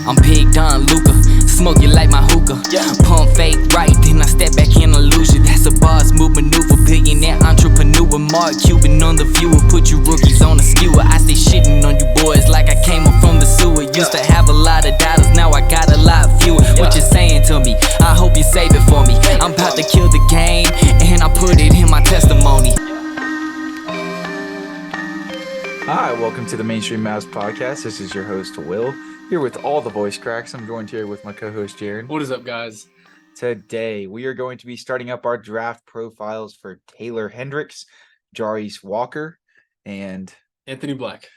I'm Big Don Luca, smoke you like my hookah. Pump fake right, then I step back in illusion. That's a boss move maneuver, billionaire entrepreneur. Mark Cuban on the viewer, put you rookies on a skewer. I stay shitting on you boys like I came up from the sewer. Used to have a lot of dollars, now I got a lot fewer. What you saying to me? I hope you save it for me. I'm about to kill the game, and I put it in my testimony. Hi, welcome to the Mainstream Mavs podcast. This is your host, Will, here with all the voice cracks. I'm joined here with my co-host, Jaren. What is up, guys? Today, we are going to be starting up our draft profiles for Taylor Hendricks, Jarace Walker, and Anthony Black.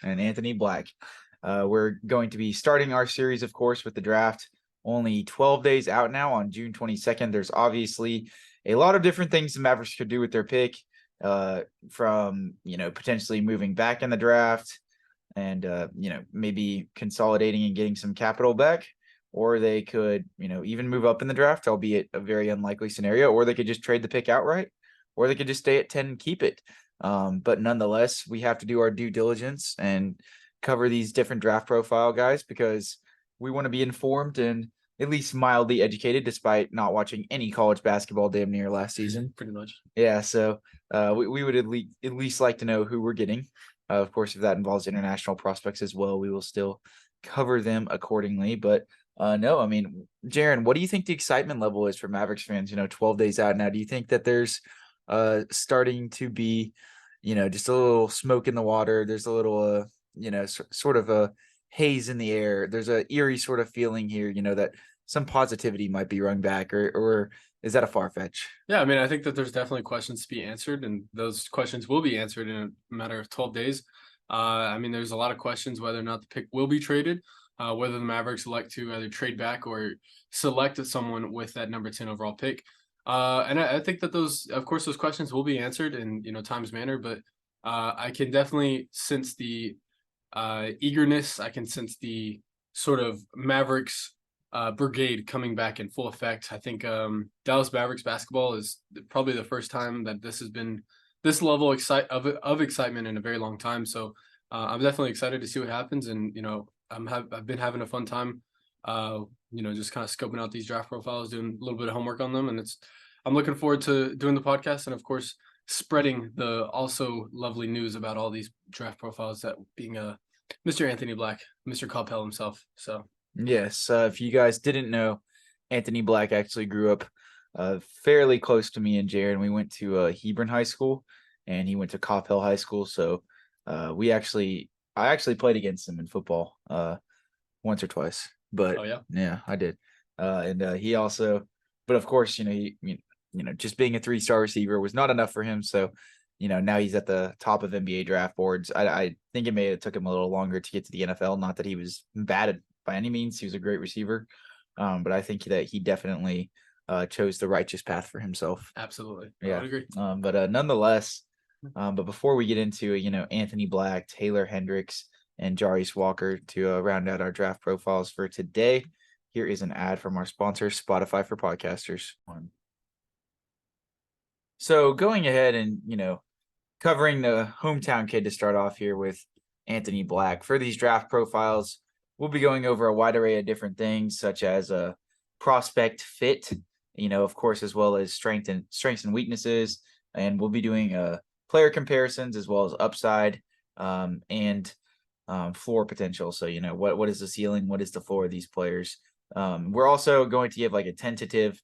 We're going to be starting our series, of course, with the draft. Only 12 days out now on June 22nd. There's obviously a lot of different things the Mavericks could do with their pick. From potentially moving back in the draft and maybe consolidating and getting some capital back, or they could even move up in the draft, albeit a very unlikely scenario, or they could just trade the pick outright, or they could just stay at 10 and keep it. But nonetheless, we have to do our due diligence and cover these different draft profile guys because we want to be informed and at least mildly educated, despite not watching any college basketball damn near last season. Pretty much. Yeah, so we would at least like to know who we're getting. Of course, if that involves international prospects as well, we will still cover them accordingly. But no, I mean, Jaren, what do you think the excitement level is for Mavericks fans? 12 days out now. Do you think that there's starting to be, just a little smoke in the water? There's a little, sort of a haze in the air. There's a eerie sort of feeling here, that some positivity might be rung back, or is that a far fetch? Yeah, I mean, I think that there's definitely questions to be answered, and those questions will be answered in a matter of 12 days. I mean, there's a lot of questions whether or not the pick will be traded, whether the Mavericks elect to either trade back or select someone with that number 10 overall pick. And I think that those questions will be answered in time's manner, but I can definitely sense the eagerness. I can sense the sort of Mavericks brigade coming back in full effect. I think Dallas Mavericks basketball is probably the first time that this has been this level of excitement in a very long time. So I'm definitely excited to see what happens. And I've been having a fun time. Just kind of scoping out these draft profiles, doing a little bit of homework on them, and I'm looking forward to doing the podcast and of course spreading the also lovely news about all these draft profiles, that being Mr. Anthony Black, Mr. Coppell himself. So. Yes, if you guys didn't know, Anthony Black actually grew up fairly close to me and Jaren. We went to Hebron High School, and he went to Coppell High School. So I actually played against him in football once or twice. But yeah, I did. And he also, but of course, he just being a 3-star receiver was not enough for him. So now he's at the top of NBA draft boards. I think it may have took him a little longer to get to the NFL. Not that he was bad by any means. He was a great receiver. But I think that he definitely chose the righteous path for himself. Absolutely. Yeah. I would agree. But nonetheless, but before we get into, Anthony Black, Taylor Hendricks, and Jarace Walker to round out our draft profiles for today, here is an ad from our sponsor, Spotify for Podcasters. So going ahead and, covering the hometown kid to start off here with Anthony Black. For these draft profiles, we'll be going over a wide array of different things, such as a prospect fit, of course, as well as strengths and weaknesses. And we'll be doing player comparisons as well as upside and floor potential. So, what is the ceiling? What is the floor of these players? We're also going to give like a tentative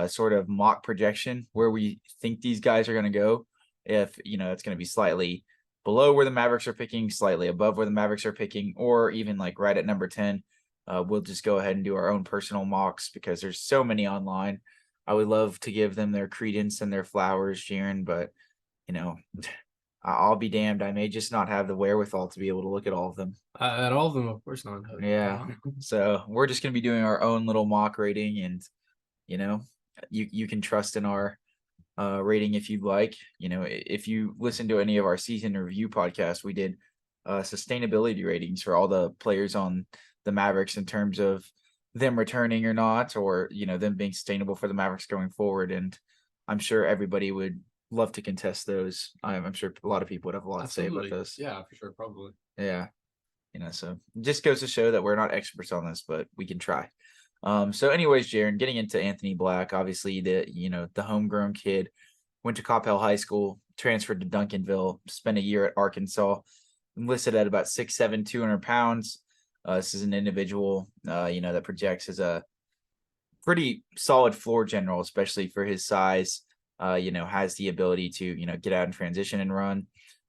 sort of mock projection where we think these guys are going to go. If, it's going to be slightly below where the Mavericks are picking, slightly above where the Mavericks are picking, or even like right at number 10. We'll just go ahead and do our own personal mocks because there's so many online. I would love to give them their credence and their flowers, Jaren, but, I'll be damned. I may just not have the wherewithal to be able to look at all of them. At all of them, of course not. Yeah. So we're just going to be doing our own little mock rating, and, you can trust in our rating if you'd like. If you listen to any of our season review podcasts, we did sustainability ratings for all the players on the Mavericks in terms of them returning or not, or them being sustainable for the Mavericks going forward. And I'm sure everybody would love to contest those. I'm sure a lot of people would have a lot to say about this. Yeah, for sure, probably. Yeah. So it just goes to show that we're not experts on this, but we can try. So anyways, Jaren, getting into Anthony Black, obviously the homegrown kid, went to Coppell High School, transferred to Duncanville, spent a year at Arkansas, listed at about 6'7", 200 pounds. This is an individual, that projects as a pretty solid floor general, especially for his size. Has the ability to, get out in transition and run.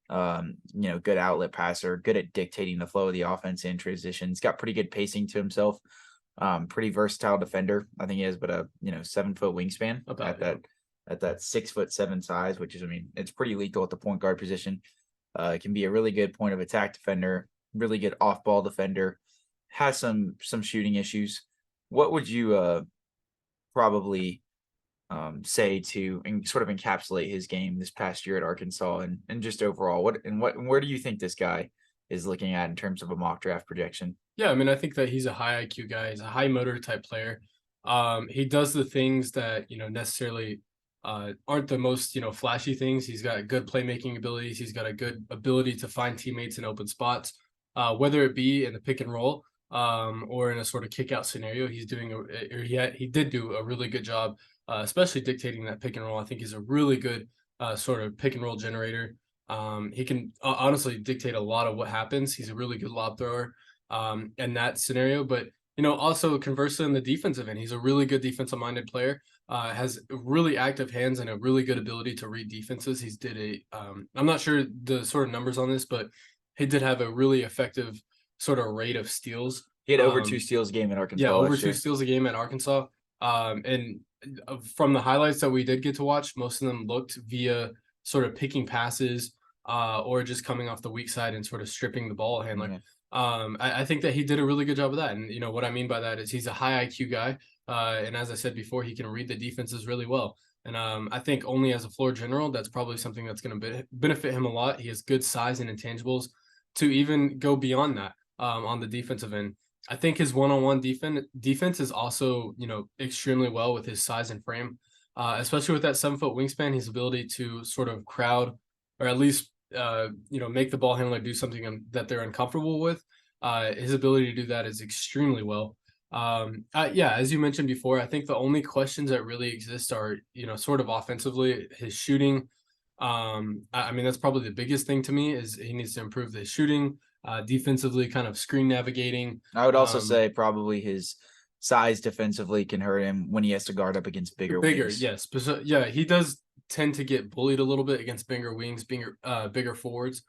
Good outlet passer, good at dictating the flow of the offense in transition. He's got pretty good pacing to himself. Pretty versatile defender. I think he has about a 7-foot wingspan at that 6'7" size, which is, it's pretty lethal at the point guard position. It can be a really good point of attack defender, really good off ball defender. Has some shooting issues. What would you probably say to sort of encapsulate his game this past year at Arkansas and just overall? Where do you think this guy is looking at in terms of a mock draft projection? Yeah, I think that he's a high IQ guy. He's a high motor type player. He does the things that necessarily aren't the most flashy things. He's got good playmaking abilities. He's got a good ability to find teammates in open spots, whether it be in the pick and roll or in a sort of kick out scenario. He did do a really good job, especially dictating that pick and roll. I think he's a really good sort of pick and roll generator. He can honestly dictate a lot of what happens. He's a really good lob thrower in that scenario, but also conversely in the defensive end, he's a really good defensive minded player, has really active hands and a really good ability to read defenses. I'm not sure the sort of numbers on this, but he did have a really effective sort of rate of steals. He had over 2 steals a game at Arkansas. Yeah, over 2 steals a game at Arkansas. And from the highlights that we did get to watch, most of them looked via sort of picking passes or just coming off the weak side and sort of stripping the ball handler. Mm-hmm. I think that he did a really good job of that. And, what I mean by that is he's a high IQ guy. And as I said before, he can read the defenses really well. And I think only as a floor general, that's probably something that's going to benefit him a lot. He has good size and intangibles to even go beyond that on the defensive end. I think his one-on-one defense is also, extremely well with his size and frame, especially with that 7-foot wingspan, his ability to sort of crowd or at least make the ball handler do something that they're uncomfortable with. His ability to do that is extremely well. As you mentioned before, I think the only questions that really exist are, sort of offensively, his shooting. That's probably the biggest thing to me is he needs to improve the shooting, defensively, kind of screen navigating. I would also say probably his size defensively can hurt him when he has to guard up against bigger wings. Yes. Yeah, he does tend to get bullied a little bit against bigger wings, bigger forwards.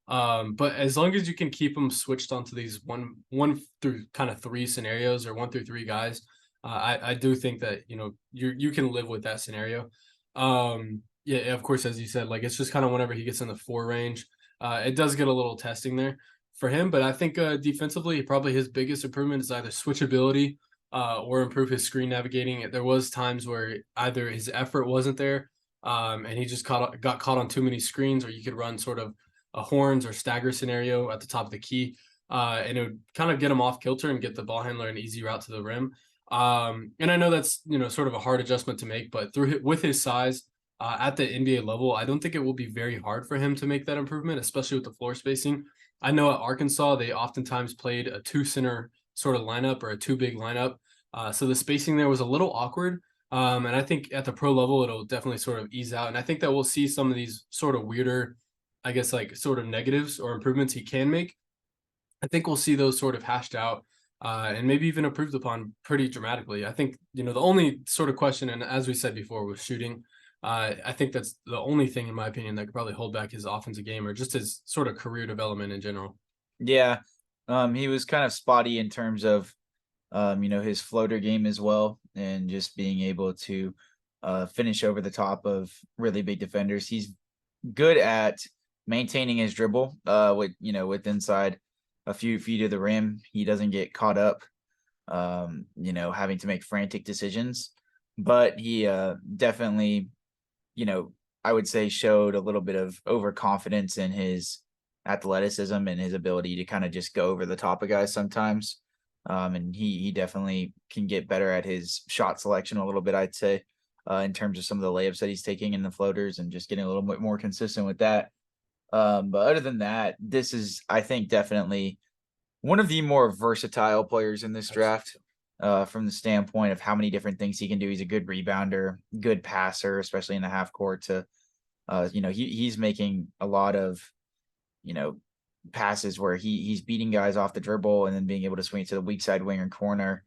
But as long as you can keep them switched onto these one through kind of 3 scenarios or 1 through 3 guys, I do think that you can live with that scenario. Of course, as you said, like it's just kind of whenever he gets in the 4 range, it does get a little testing there for him. But I think defensively, probably his biggest improvement is either switchability or improve his screen navigating. There was times where either his effort wasn't there and he just got caught on too many screens, or you could run sort of a horns or stagger scenario at the top of the key, and it would kind of get him off kilter and get the ball handler an easy route to the rim. And I know that's sort of a hard adjustment to make, but with his size at the NBA level, I don't think it will be very hard for him to make that improvement, especially with the floor spacing. I know at Arkansas they oftentimes played a 2 center sort of lineup or a 2 big lineup, so the spacing there was a little awkward. And I think at the pro level it'll definitely sort of ease out, and I think that we'll see some of these sort of weirder, I guess, like sort of negatives or improvements he can make. I think we'll see those sort of hashed out and maybe even improved upon pretty dramatically. I think, the only sort of question, and as we said before, was shooting. I think that's the only thing, in my opinion, that could probably hold back his offensive game or just his sort of career development in general. Yeah. He was kind of spotty in terms of, his floater game as well, and just being able to finish over the top of really big defenders. He's good at maintaining his dribble with inside a few feet of the rim. He doesn't get caught up, having to make frantic decisions, but he definitely, I would say showed a little bit of overconfidence in his athleticism and his ability to kind of just go over the top of guys sometimes. And he definitely can get better at his shot selection a little bit, I'd say, in terms of some of the layups that he's taking in the floaters and just getting a little bit more consistent with that. But other than that, this is, I think, definitely one of the more versatile players in this draft. From the standpoint of how many different things he can do. He's a good rebounder, good passer, especially in the half court. To he's making a lot of passes where he's beating guys off the dribble and then being able to swing it to the weak side wing or corner.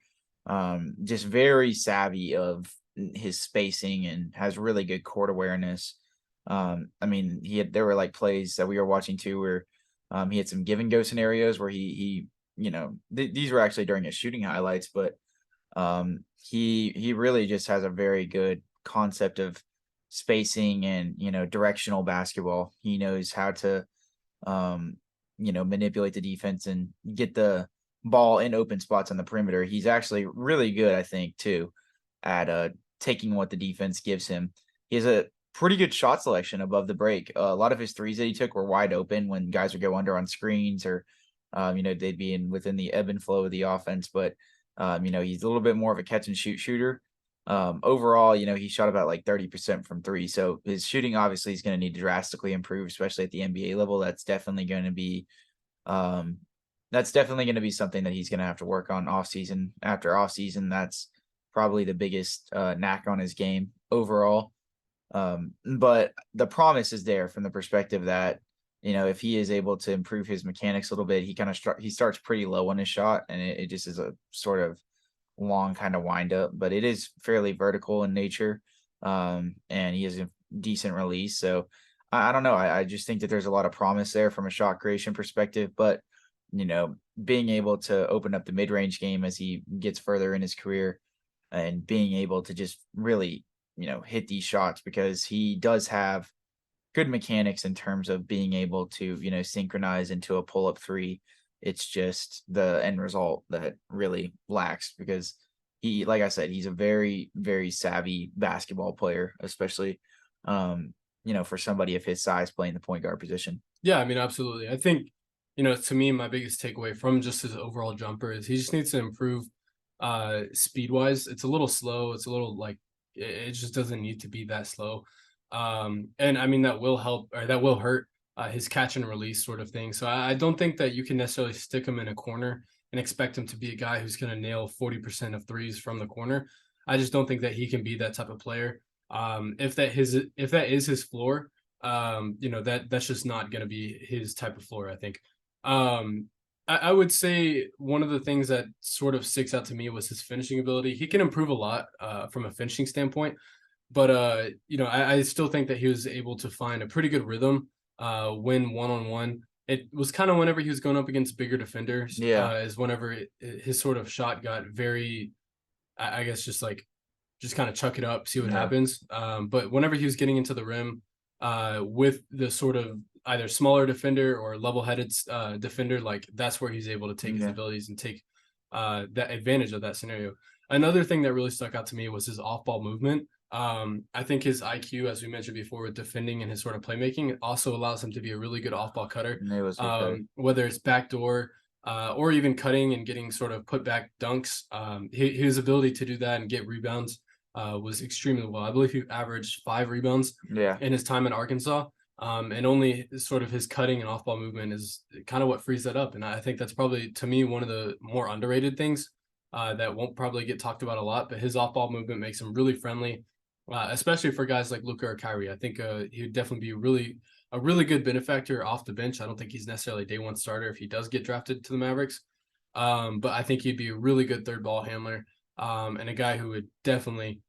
Just very savvy of his spacing and has really good court awareness. There were like plays that we were watching too where he had some give and go scenarios where he these were actually during his shooting highlights, but he really just has a very good concept of spacing and directional basketball. He knows how to manipulate the defense and get the ball in open spots on the perimeter. He's actually really good, I think, too, at taking what the defense gives him. He has a pretty good shot selection above the break. A lot of his threes that he took were wide open when guys would go under on screens or they'd be within the ebb and flow of the offense, but he's a little bit more of a catch and shoot shooter. Overall, he shot about like 30% from three. So his shooting obviously is going to need to drastically improve, especially at the NBA level. That's definitely going to be something that he's going to have to work on off season after off season. That's probably the biggest knack on his game overall. But the promise is there from the perspective that, if he is able to improve his mechanics a little bit, he starts pretty low on his shot, and it just is a sort of long kind of wind up, but it is fairly vertical in nature. And he has a decent release. So I don't know. I just think that there's a lot of promise there from a shot creation perspective, but being able to open up the mid-range game as he gets further in his career and being able to just really, hit these shots, because he does have good mechanics in terms of being able to, synchronize into a pull-up three. It's just the end result that really lacks, because he, like I said, he's a very, very savvy basketball player, especially, for somebody of his size playing the point guard position. Yeah, absolutely. I think, to me, my biggest takeaway from just his overall jumper is he just needs to improve speed-wise. It's a little slow. It's a little like, it just doesn't need to be that slow. And that will help, or that will hurt his catch and release sort of thing. So I don't think that you can necessarily stick him in a corner and expect him to be a guy who's going to nail 40% of threes from the corner. I just don't think that he can be that type of player. If that is his floor, that's just not going to be his type of floor, I think. I would say one of the things that sort of sticks out to me was his finishing ability. He can improve a lot from a finishing standpoint, but I still think that he was able to find a pretty good rhythm when one-on-one. It was kind of whenever he was going up against bigger defenders, is whenever his sort of shot got very, I guess, just kind of chuck it up, see what happens. But whenever he was getting into the rim with the sort of either smaller defender or level-headed defender, like that's where he's able to take his abilities and take that advantage of that scenario. Another thing that really stuck out to me was his off-ball movement. I think his IQ, as we mentioned before, with defending and his sort of playmaking, it also allows him to be a really good off-ball cutter. Whether it's backdoor or even cutting and getting sort of put back dunks, his ability to do that and get rebounds was extremely well. I believe he averaged 5 rebounds in his time in Arkansas. And only sort of his cutting and off-ball movement is kind of what frees that up. And I think that's probably, to me, one of the more underrated things that won't probably get talked about a lot. But his off-ball movement makes him really friendly, especially for guys like Luka or Kyrie. I think he would definitely be a really good benefactor off the bench. I don't think he's necessarily a day one starter if he does get drafted to the Mavericks. But I think he'd be a really good third ball handler and a guy who would definitely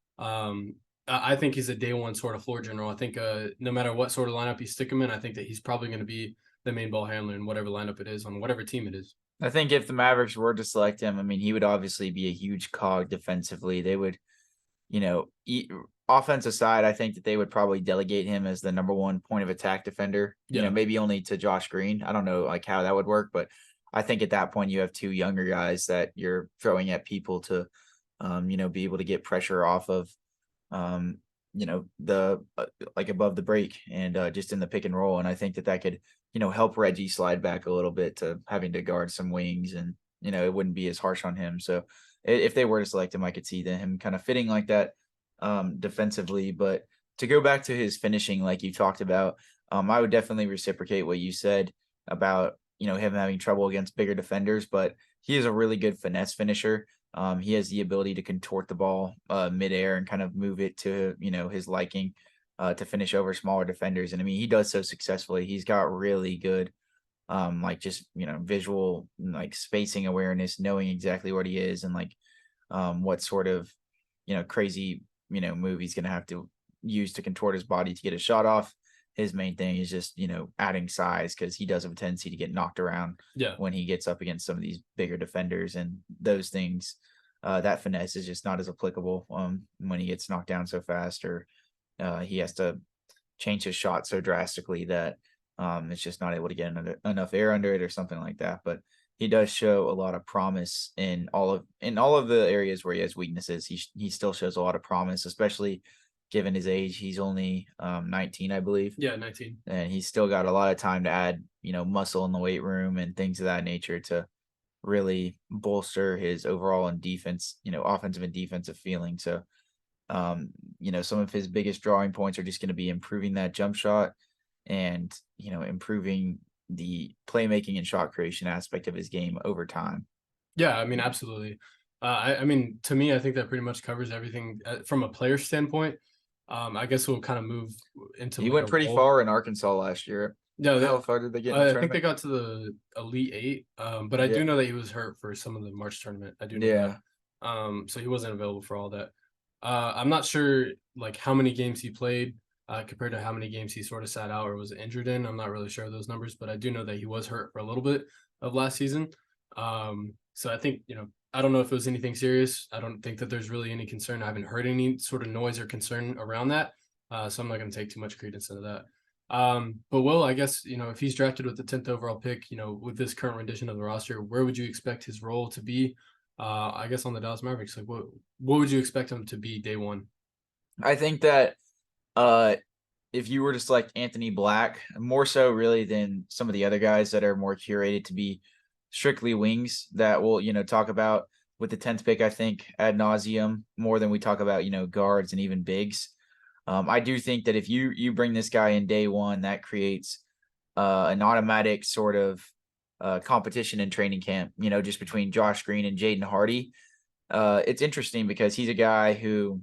I think he's a day one sort of floor general. I think no matter what sort of lineup you stick him in, I think that he's probably going to be the main ball handler in whatever lineup it is on whatever team it is. I think if the Mavericks were to select him, he would obviously be a huge cog defensively. They would, offensive side, I think that they would probably delegate him as the number one point of attack defender, maybe only to Josh Green. I don't know how that would work, but I think at that point you have 2 younger guys that you're throwing at people to, be able to get pressure off of, the above the break and just in the pick and roll. And I think that could, help Reggie slide back a little bit to having to guard some wings, and, it wouldn't be as harsh on him. So if they were to select him, I could see him kind of fitting like that defensively. But to go back to his finishing, like you talked about, I would definitely reciprocate what you said about, him having trouble against bigger defenders, but he is a really good finesse finisher. He has the ability to contort the ball midair and kind of move it to, his liking to finish over smaller defenders. And I mean, he does so successfully. He's got really good, visual, spacing awareness, knowing exactly what he is and what sort of, crazy, move he's going to have to use to contort his body to get a shot off. His main thing is just, adding size because he does have a tendency to get knocked around when he gets up against some of these bigger defenders and those things. That finesse is just not as applicable when he gets knocked down so fast or he has to change his shot so drastically that it's just not able to get enough air under it or something like that. But he does show a lot of promise in all of the areas where he has weaknesses. He still shows a lot of promise, especially given his age. He's only 19, I believe. Yeah, 19. And he's still got a lot of time to add, muscle in the weight room and things of that nature to really bolster his overall and defense, offensive and defensive feeling. So, some of his biggest drawing points are just going to be improving that jump shot and, improving the playmaking and shot creation aspect of his game over time. Yeah, I mean, absolutely. I mean, to me, I think that pretty much covers everything from a player standpoint. I guess we'll kind of move into. He went pretty far in Arkansas last year. Yeah, how far did they get? I think they got to the Elite Eight, but I do know that he was hurt for some of the March tournament. I do know that. So he wasn't available for all that. I'm not sure how many games he played compared to how many games he sort of sat out or was injured in. I'm not really sure of those numbers, but I do know that he was hurt for a little bit of last season. So I think, I don't know if it was anything serious. I don't think that there's really any concern. I haven't heard any sort of noise or concern around that. So I'm not going to take too much credence into that. But Will, I guess, if he's drafted with the 10th overall pick, with this current rendition of the roster, where would you expect his role to be? I guess on the Dallas Mavericks, what would you expect him to be day one? I think that if you were to select Anthony Black, more so really than some of the other guys that are more curated to be strictly wings that we'll, talk about with the 10th pick, I think ad nauseum more than we talk about, guards and even bigs. I do think that if you bring this guy in day one, that creates an automatic sort of competition in training camp, just between Josh Green and Jaden Hardy. It's interesting because he's a guy who,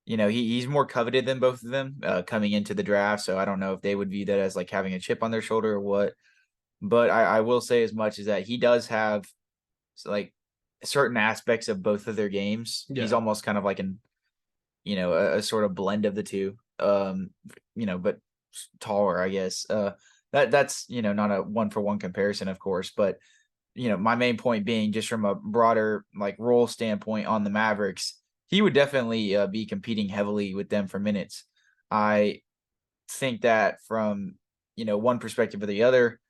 he's more coveted than both of them coming into the draft. So I don't know if they would view that as having a chip on their shoulder or what. But I will say as much as that he does have certain aspects of both of their games. Yeah. He's almost kind of a sort of blend of the two, but taller, I guess. That's not a 1-for-1 comparison, of course, but my main point being just from a broader role standpoint on the Mavericks, he would definitely be competing heavily with them for minutes. I think that from one perspective or the other,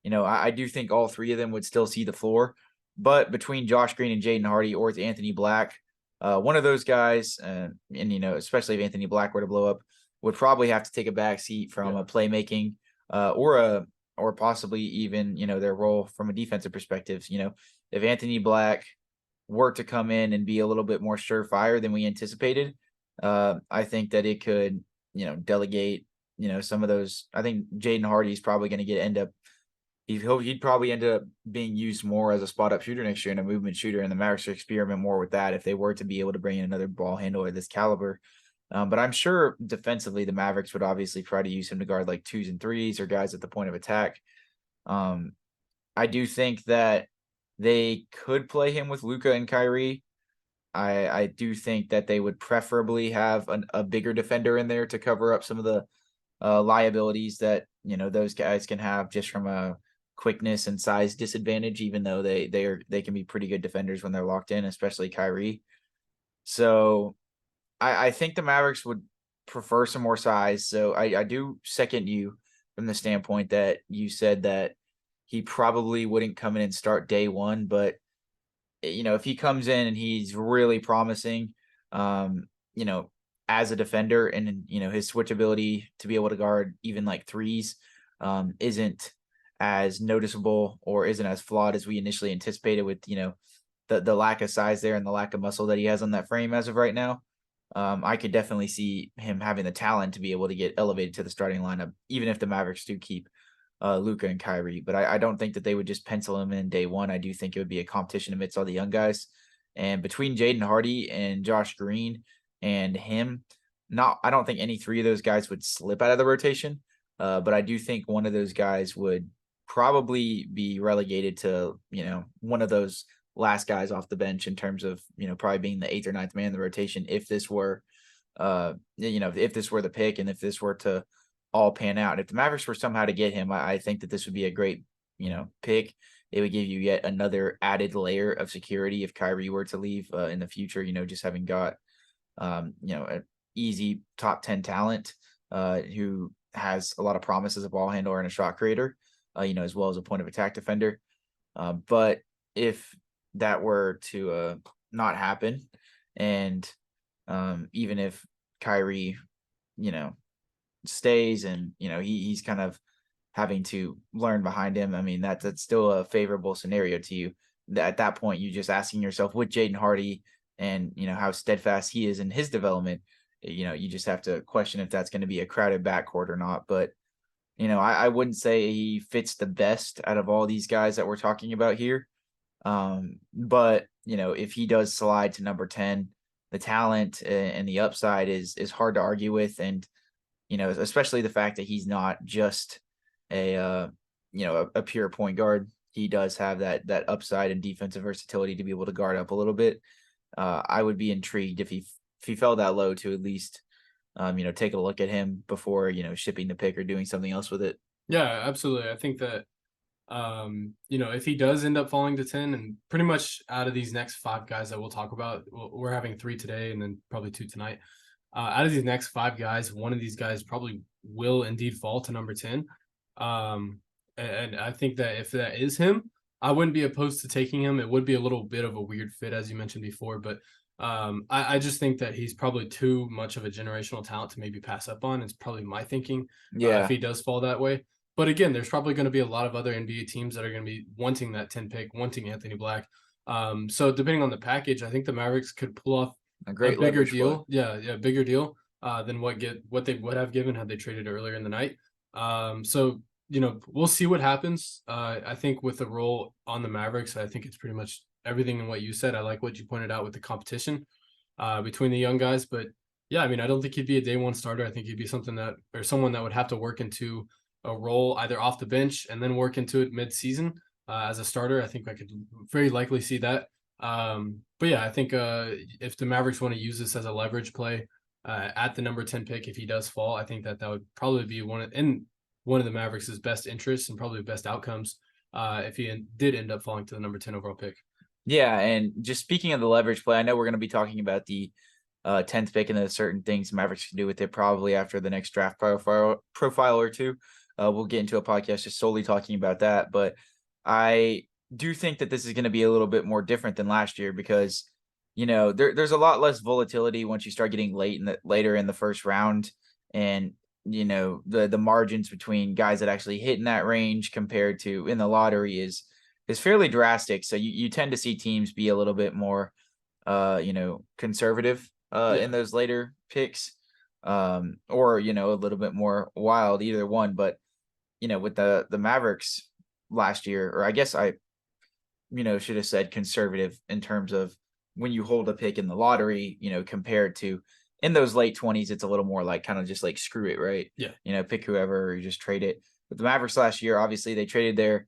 I do think all three of them would still see the floor, but between Josh Green and Jaden Hardy or it's Anthony Black, one of those guys, and especially if Anthony Black were to blow up, would probably have to take a back seat from a playmaking or possibly even their role from a defensive perspective. If Anthony Black were to come in and be a little bit more surefire than we anticipated, I think that it could delegate some of those. I think Jaden Hardy is probably going to he'd probably end up being used more as a spot up shooter next year and a movement shooter, and the Mavericks experiment more with that if they were to be able to bring in another ball handler of this caliber. But I'm sure defensively the Mavericks would obviously try to use him to guard 2s and 3s or guys at the point of attack. I do think that they could play him with Luka and Kyrie. I do think that they would preferably have a bigger defender in there to cover up some of the liabilities that those guys can have just from a quickness and size disadvantage, even though they can be pretty good defenders when they're locked in, especially Kyrie. So I think the Mavericks would prefer some more size. So I do second you from the standpoint that you said that he probably wouldn't come in and start day one, but if he comes in and he's really promising, as a defender and his switch ability to be able to guard even 3s isn't as noticeable or isn't as flawed as we initially anticipated with the lack of size there and the lack of muscle that he has on that frame as of right now. I could definitely see him having the talent to be able to get elevated to the starting lineup, even if the Mavericks do keep Luka and Kyrie, but I don't think that they would just pencil him in day one. I do think it would be a competition amidst all the young guys. And between Jaden Hardy and Josh Green and him, I don't think any three of those guys would slip out of the rotation. But I do think one of those guys would probably be relegated to, one of those last guys off the bench in terms of, probably being the 8th or 9th man in the rotation if this were, if this were the pick and if this were to all pan out. If the Mavericks were somehow to get him, I think that this would be a great, pick. It would give you yet another added layer of security if Kyrie were to leave in the future, just having got, an easy top 10 talent who has a lot of promise as a ball handler and a shot creator, as well as a point of attack defender. But if that were to not happen, and even if Kyrie, stays and, he's kind of having to learn behind him, I mean, that's still a favorable scenario to you. At that point, you're just asking yourself with Jaden Hardy and, how steadfast he is in his development, you just have to question if that's going to be a crowded backcourt or not. But, I wouldn't say he fits the best out of all these guys that we're talking about here. But, if he does slide to number 10, the talent and the upside is hard to argue with. And, especially the fact that he's not just a pure point guard. He does have that upside and defensive versatility to be able to guard up a little bit. I would be intrigued if he fell that low to at least, take a look at him before, shipping the pick or doing something else with it. Yeah, absolutely. I think that, if he does end up falling to 10, and pretty much out of these next 5 guys that we'll talk about, we're having 3 today and then probably 2 tonight. Out of these next 5 guys, one of these guys probably will indeed fall to number 10. And I think that if that is him, I wouldn't be opposed to taking him. It would be a little bit of a weird fit, as you mentioned before, but I just think that he's probably too much of a generational talent to maybe pass up on. It's probably my thinking. If he does fall that way. But again, there's probably going to be a lot of other NBA teams that are going to be wanting that 10 pick, wanting Anthony Black. So depending on the package, I think the Mavericks could pull off a bigger deal. Bigger deal than what they would have given had they traded earlier in the night. So we'll see what happens. I think with the role on the Mavericks, I think it's pretty much everything in what you said. I like what you pointed out with the competition between the young guys. But yeah, I mean, I don't think he'd be a day one starter. I think he'd be someone that would have to work into a role either off the bench and then work into it mid-season as a starter. I think I could very likely see that. But yeah, I think if the Mavericks want to use this as a leverage play at the number 10 pick, if he does fall, I think that would probably be one of the Mavericks' best interests and probably best outcomes if he did end up falling to the number 10 overall pick. Yeah, and just speaking of the leverage play, I know we're going to be talking about the 10th pick and the certain things Mavericks can do with it probably after the next draft profile or two. We'll get into a podcast just solely talking about that. But I do think that this is going to be a little bit more different than last year because, there's a lot less volatility once you start getting later in the first round. And, the margins between guys that actually hit in that range compared to in the lottery is fairly drastic. So you tend to see teams be a little bit more, conservative in those later picks or, a little bit more wild, either one. But, with the Mavericks last year, or I guess I, should have said conservative in terms of when you hold a pick in the lottery, compared to in those late 20s, it's a little more like kind of just like screw it, right? Yeah. Pick whoever or you just trade it. But the Mavericks last year, obviously they traded their,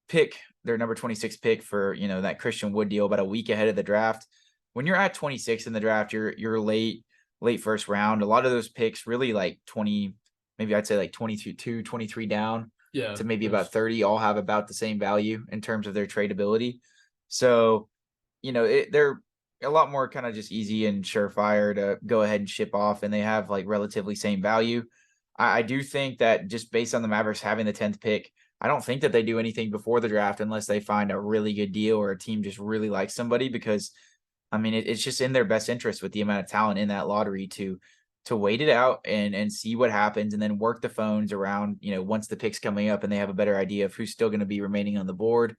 pick, their number 26 pick for, that Christian Wood deal about a week ahead of the draft. When you're at 26 in the draft, you're late first round. A lot of those picks really like 20, maybe I'd say like 22, 23 down to maybe about 30 all have about the same value in terms of their tradability. So, they're a lot more kind of just easy and surefire to go ahead and ship off, and they have like relatively same value. I do think that just based on the Mavericks having the 10th pick, I don't think that they do anything before the draft unless they find a really good deal or a team just really likes somebody, because I mean, it's just in their best interest with the amount of talent in that lottery to wait it out and see what happens and then work the phones around, once the pick's coming up and they have a better idea of who's still going to be remaining on the board,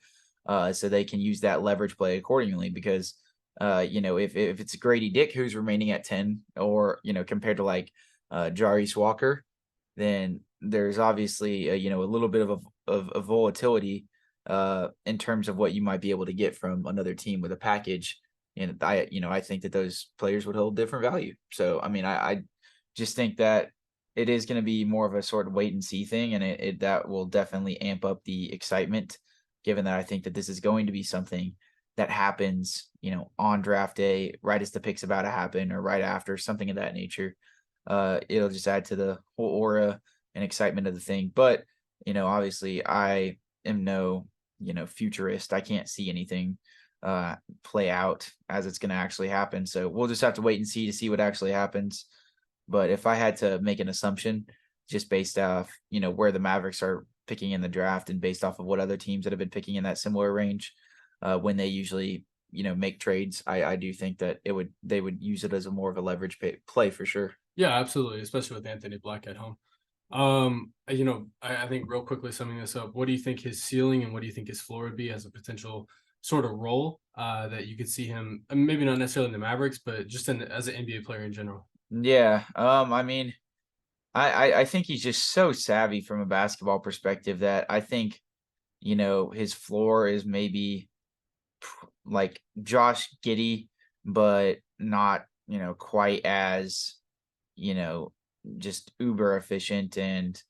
so they can use that leverage play accordingly. Because, if it's Grady Dick who's remaining at 10 or, compared to like Jarace Walker, then there's obviously a little bit of a volatility in terms of what you might be able to get from another team with a package. And I think that those players would hold different value. So, I mean, I just think that it is going to be more of a sort of wait and see thing. And that will definitely amp up the excitement, given that I think that this is going to be something that happens, on draft day, right as the pick's about to happen or right after, something of that nature. It'll just add to the whole aura and excitement of the thing. But, obviously I am no, futurist. I can't see anything play out as it's going to actually happen. So we'll just have to wait and see what actually happens. But if I had to make an assumption just based off, where the Mavericks are picking in the draft and based off of what other teams that have been picking in that similar range, when they usually, make trades, I do think that they would use it as a more of a leverage play for sure. Yeah, absolutely, especially with Anthony Black at home. I think real quickly summing this up, what do you think his ceiling and what do you think his floor would be as a potential sort of role that you could see him, maybe not necessarily in the Mavericks, but just as an NBA player in general? Yeah. I mean, I think he's just so savvy from a basketball perspective that I think, his floor is maybe like Josh Giddey, but not, quite as, just uber efficient and,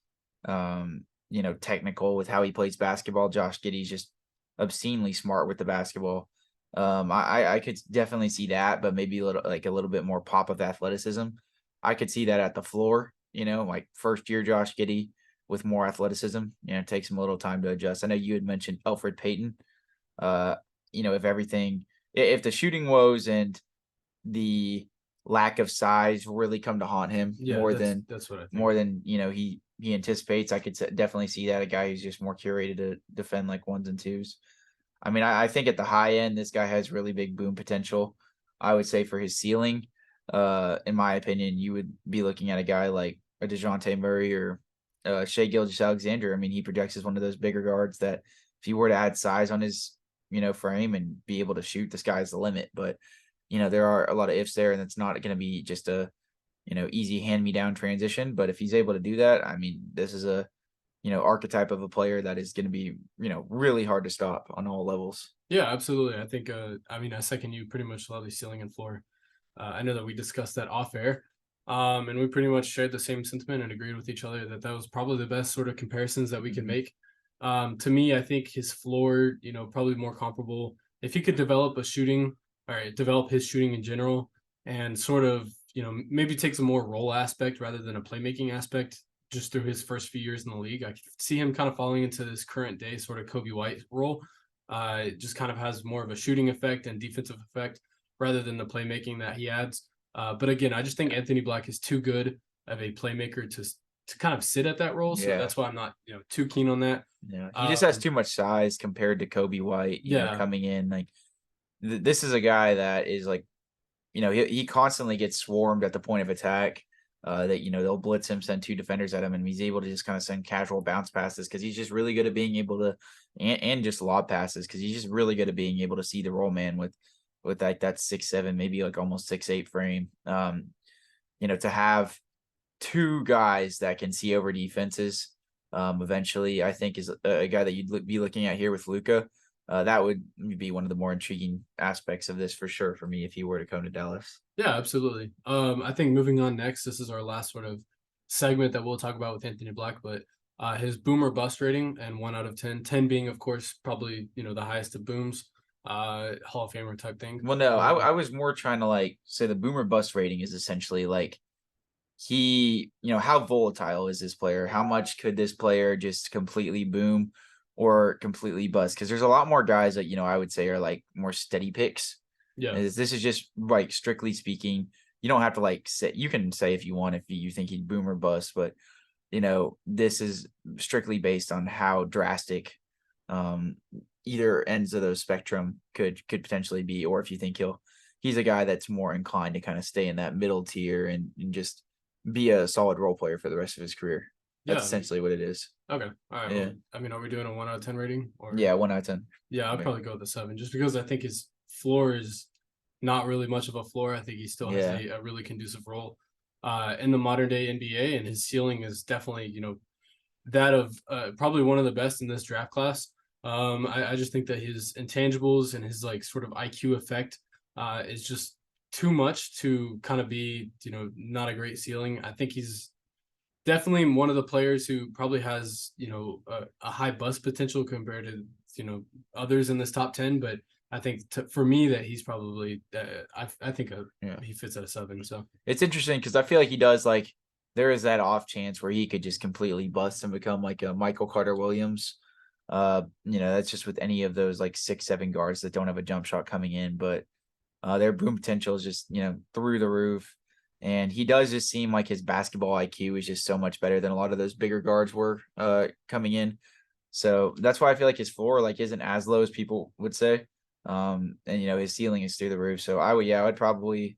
technical with how he plays basketball. Josh Giddey's just obscenely smart with the basketball. I could definitely see that, but maybe a little bit more pop of athleticism. I could see that at the floor, like first year Josh Giddey with more athleticism. It takes him a little time to adjust. I know you had mentioned Elfrid Payton. If the shooting woes and the lack of size really come to haunt him that's what I think. more than he anticipates, I could definitely see that, a guy who's just more curated to defend like ones and twos. I mean, I think at the high end, this guy has really big boom potential. I would say for his ceiling, in my opinion, you would be looking at a guy like a DeJounte Murray or Shai Gilgeous-Alexander. I mean, he projects as one of those bigger guards that if you were to add size on his, frame and be able to shoot, the sky's the limit. But, there are a lot of ifs there, and it's not going to be just a, easy hand-me-down transition. But if he's able to do that, I mean, this is a, archetype of a player that is going to be, really hard to stop on all levels. Yeah, absolutely. I think, I second you pretty much love the ceiling and floor. I know that we discussed that off air, and we pretty much shared the same sentiment and agreed with each other that was probably the best sort of comparisons that we can make. To me, I think his floor, probably more comparable. If he could develop his shooting in general and sort of, maybe takes a more role aspect rather than a playmaking aspect just through his first few years in the league, I could see him kind of falling into this current day sort of Kobe White role. It just kind of has more of a shooting effect and defensive effect rather than the playmaking that he adds. But again, I just think Anthony Black is too good of a playmaker to kind of sit at that role. So that's why I'm not, too keen on that. Yeah, he just has too much size compared to Kobe White, coming in. Like, this is a guy that is like, he constantly gets swarmed at the point of attack. That they'll blitz him, send two defenders at him, and he's able to just kind of send casual bounce passes because he's just really good at being able to, and just lob passes because he's just really good at being able to see the roll man with like that 6'7", maybe like almost 6'8" frame. To have two guys that can see over defenses, eventually, I think is a guy that you'd be looking at here with Luka. That would be one of the more intriguing aspects of this for sure for me if he were to come to Dallas. Yeah, absolutely. I think moving on next, this is our last sort of segment that we'll talk about with Anthony Black, but his boom or bust rating and 1 out of 10, 10 being, of course, probably, the highest of booms, Hall of Famer type thing. Well, no, I was more trying to say the boom or bust rating is essentially like he, how volatile is this player? How much could this player just completely boom or completely bust? Because there's a lot more guys that, I would say are like more steady picks. Yeah. This is just like, strictly speaking, you don't have to say, you can say if you want, if you think he'd boom or bust, but this is strictly based on how drastic either ends of those spectrum could potentially be, or if you think he's a guy that's more inclined to kind of stay in that middle tier and just be a solid role player for the rest of his career. That's essentially what it is. Okay. All right. Yeah. Well, are we doing a 1 out of 10 rating? Or... Yeah, 1 out of 10. Yeah, I'd probably go with a 7 just because I think his floor is not really much of a floor. I think he still has a really conducive role in the modern day NBA, and his ceiling is definitely, that of probably one of the best in this draft class. I just think that his intangibles and his like sort of IQ effect is just too much to kind of be, not a great ceiling. I think he's definitely one of the players who probably has, a high bust potential compared to, others in this top 10. But I think for me that he's probably, I think he fits at a 7. So it's interesting because I feel like he does like, there is that off chance where he could just completely bust and become like a Michael Carter Williams. That's just with any of those like 6-7 guards that don't have a jump shot coming in, but their boom potential is just, through the roof. And he does just seem like his basketball IQ is just so much better than a lot of those bigger guards were coming in. So that's why I feel like his floor like isn't as low as people would say. And his ceiling is through the roof. So I would probably,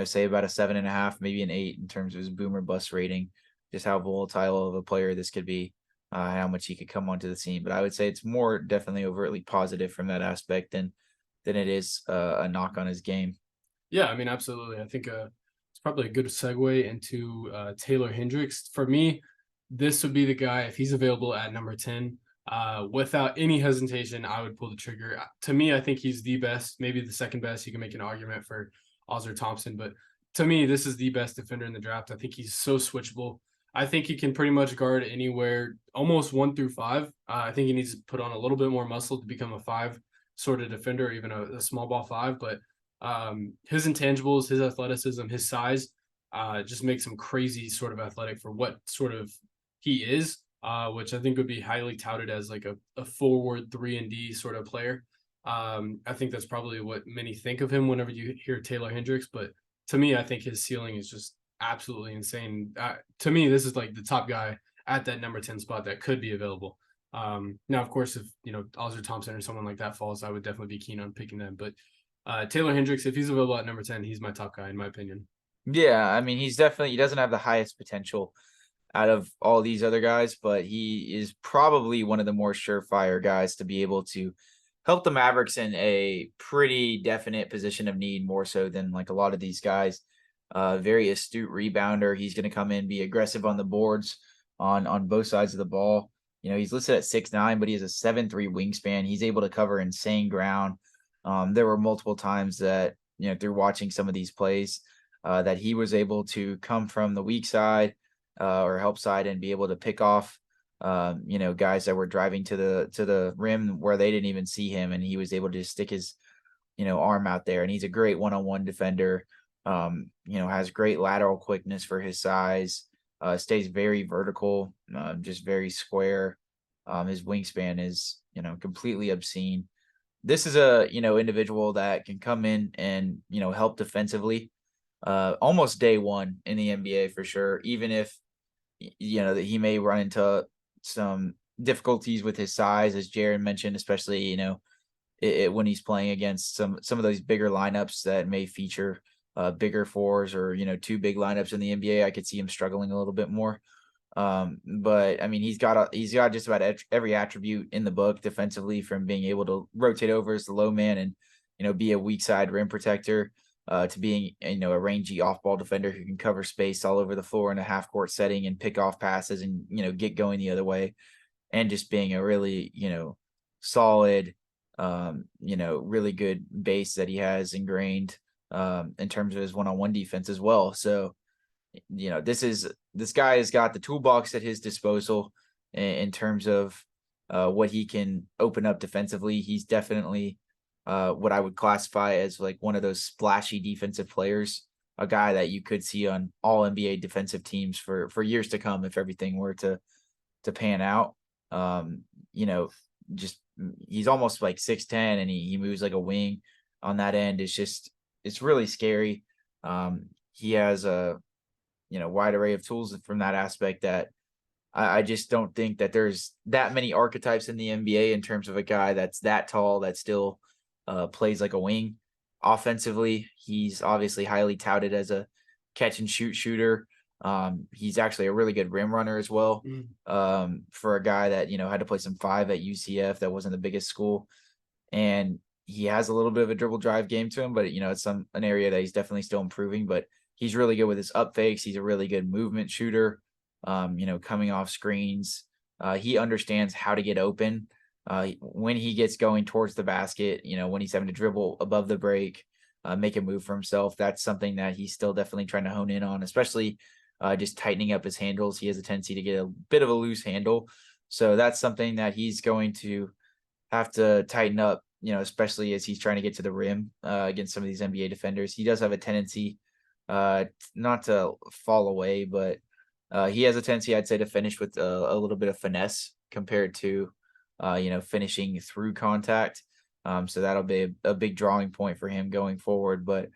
say about a 7.5, maybe an 8 in terms of his boom or bust rating, just how volatile of a player this could be, how much he could come onto the scene. But I would say it's more definitely overtly positive from that aspect than it is a knock on his game. Yeah, I mean, absolutely. I think it's probably a good segue into Taylor Hendricks. For me, this would be the guy, if he's available at number 10, without any hesitation, I would pull the trigger. To me, I think he's the best, maybe the second best. You can make an argument for Ozar Thompson, but to me, this is the best defender in the draft. I think he's so switchable. I think he can pretty much guard anywhere, almost 1 through 5. I think he needs to put on a little bit more muscle to become a 5 sort of defender, or even a small ball 5. But his intangibles, his athleticism, his size, just makes him crazy sort of athletic for what sort of he is, which I think would be highly touted as like a forward 3-and-D sort of player. I think that's probably what many think of him whenever you hear Taylor Hendricks. But to me, I think his ceiling is just absolutely insane. To me, this is like the top guy at that number 10 spot that could be available. Now, of course, if Ozar Thompson or someone like that falls, I would definitely be keen on picking them. But Taylor Hendricks, if he's available at number 10, he's my top guy in my opinion. Yeah, I mean, he doesn't have the highest potential out of all these other guys, but he is probably one of the more surefire guys to be able to help the Mavericks in a pretty definite position of need, more so than like a lot of these guys. Very astute rebounder. He's going to come in, be aggressive on the boards on both sides of the ball. He's listed at 6'9", but he has a 7'3" wingspan. He's able to cover insane ground. There were multiple times that, through watching some of these plays, that he was able to come from the weak side or help side and be able to pick off, guys that were driving to the rim where they didn't even see him, and he was able to stick his, arm out there. And he's a great one-on-one defender. Has great lateral quickness for his size. Stays very vertical, just very square. His wingspan is, completely obscene. This is a, individual that can come in and, help defensively almost day one in the NBA for sure. Even if, that he may run into some difficulties with his size, as Jaren mentioned, especially, when he's playing against some of those bigger lineups that may feature bigger fours or, 2 big lineups in the NBA. I could see him struggling a little bit more. But I mean, he's got just about every attribute in the book defensively, from being able to rotate over as the low man and, be a weak side rim protector, to being, a rangy off ball defender who can cover space all over the floor in a half court setting and pick off passes and, get going the other way, and just being a really, solid, really good base that he has ingrained, in terms of his one-on-one defense as well. So, this guy has got the toolbox at his disposal in terms of what he can open up defensively. He's definitely what I would classify as like one of those splashy defensive players, a guy that you could see on all NBA defensive teams for years to come if everything were to pan out. Just he's almost like 6'10", and he moves like a wing on that end. It's really scary. He has a wide array of tools from that aspect that I just don't think that there's that many archetypes in the NBA in terms of a guy that's that tall that still plays like a wing. Offensively, he's obviously highly touted as a catch and shoot shooter. He's actually a really good rim runner as well. For a guy that, had to play some 5 at UCF, that wasn't the biggest school. And he has a little bit of a dribble drive game to him, but it's an area that he's definitely still improving, but he's really good with his up fakes. He's a really good movement shooter. coming off screens. He understands how to get open when he gets going towards the basket, when he's having to dribble above the break, make a move for himself. That's something that he's still definitely trying to hone in on, especially just tightening up his handles. He has a tendency to get a bit of a loose handle. So that's something that he's going to have to tighten up, especially as he's trying to get to the rim against some of these NBA defenders. He does have a tendency not to fall away, but he has a tendency, I'd say, to finish with a little bit of finesse compared to, finishing through contact. So that'll be a big drawing point for him going forward. But,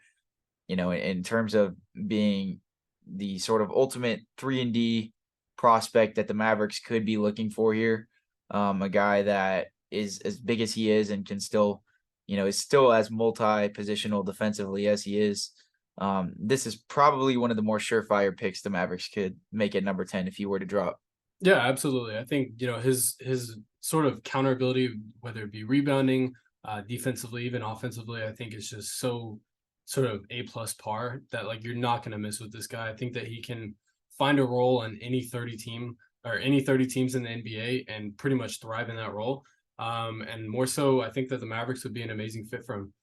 in terms of being the sort of ultimate 3-and-D prospect that the Mavericks could be looking for here, a guy that is as big as he is and can still, is still as multi-positional defensively as he is. This is probably one of the more surefire picks the Mavericks could make at number 10 if he were to drop. Yeah, absolutely. I think, his sort of counter ability, whether it be rebounding, defensively, even offensively, I think it's just so sort of A+ par that like you're not going to miss with this guy. I think that he can find a role on any 30 team or any 30 teams in the NBA and pretty much thrive in that role. And more so, I think that the Mavericks would be an amazing fit for him.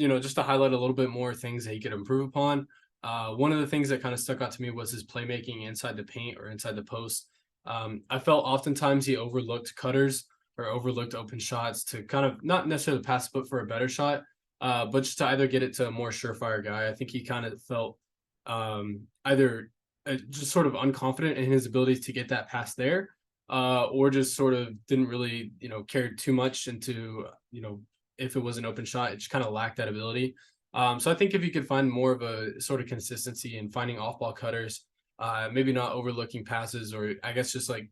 Just to highlight a little bit more things that he could improve upon. One of the things that kind of stuck out to me was his playmaking inside the paint or inside the post. I felt oftentimes he overlooked cutters or overlooked open shots to kind of not necessarily pass, but for a better shot, but just to either get it to a more surefire guy. I think he kind of felt either just sort of unconfident in his ability to get that pass there, or just sort of didn't really, care too much into, if it was an open shot, it just kind of lacked that ability. So I think if you could find more of a sort of consistency in finding off-ball cutters, maybe not overlooking passes, or I guess just like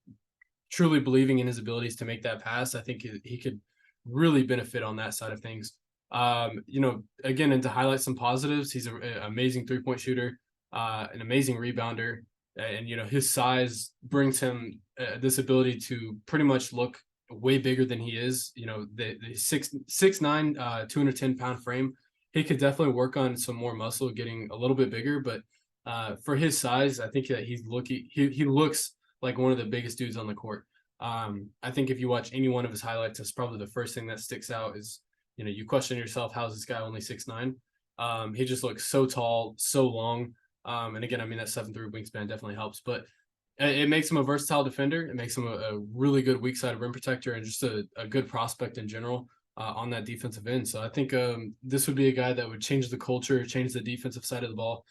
truly believing in his abilities to make that pass, I think he could really benefit on that side of things. Again, and to highlight some positives, he's an amazing three-point shooter, an amazing rebounder, and his size brings him this ability to pretty much look way bigger than he is. The 6'9", 210-pound frame. He could definitely work on some more muscle, getting a little bit bigger. But for his size, I think that he looks like one of the biggest dudes on the court. I think if you watch any one of his highlights, that's probably the first thing that sticks out is, you question yourself, how's this guy only 6'9"? He just looks so tall, so long. And again, I mean, that 7'3" wingspan definitely helps, but it makes him a versatile defender. It makes him a really good weak side rim protector and just a good prospect in general on that defensive end. So I think this would be a guy that would change the culture, change the defensive side of the ball.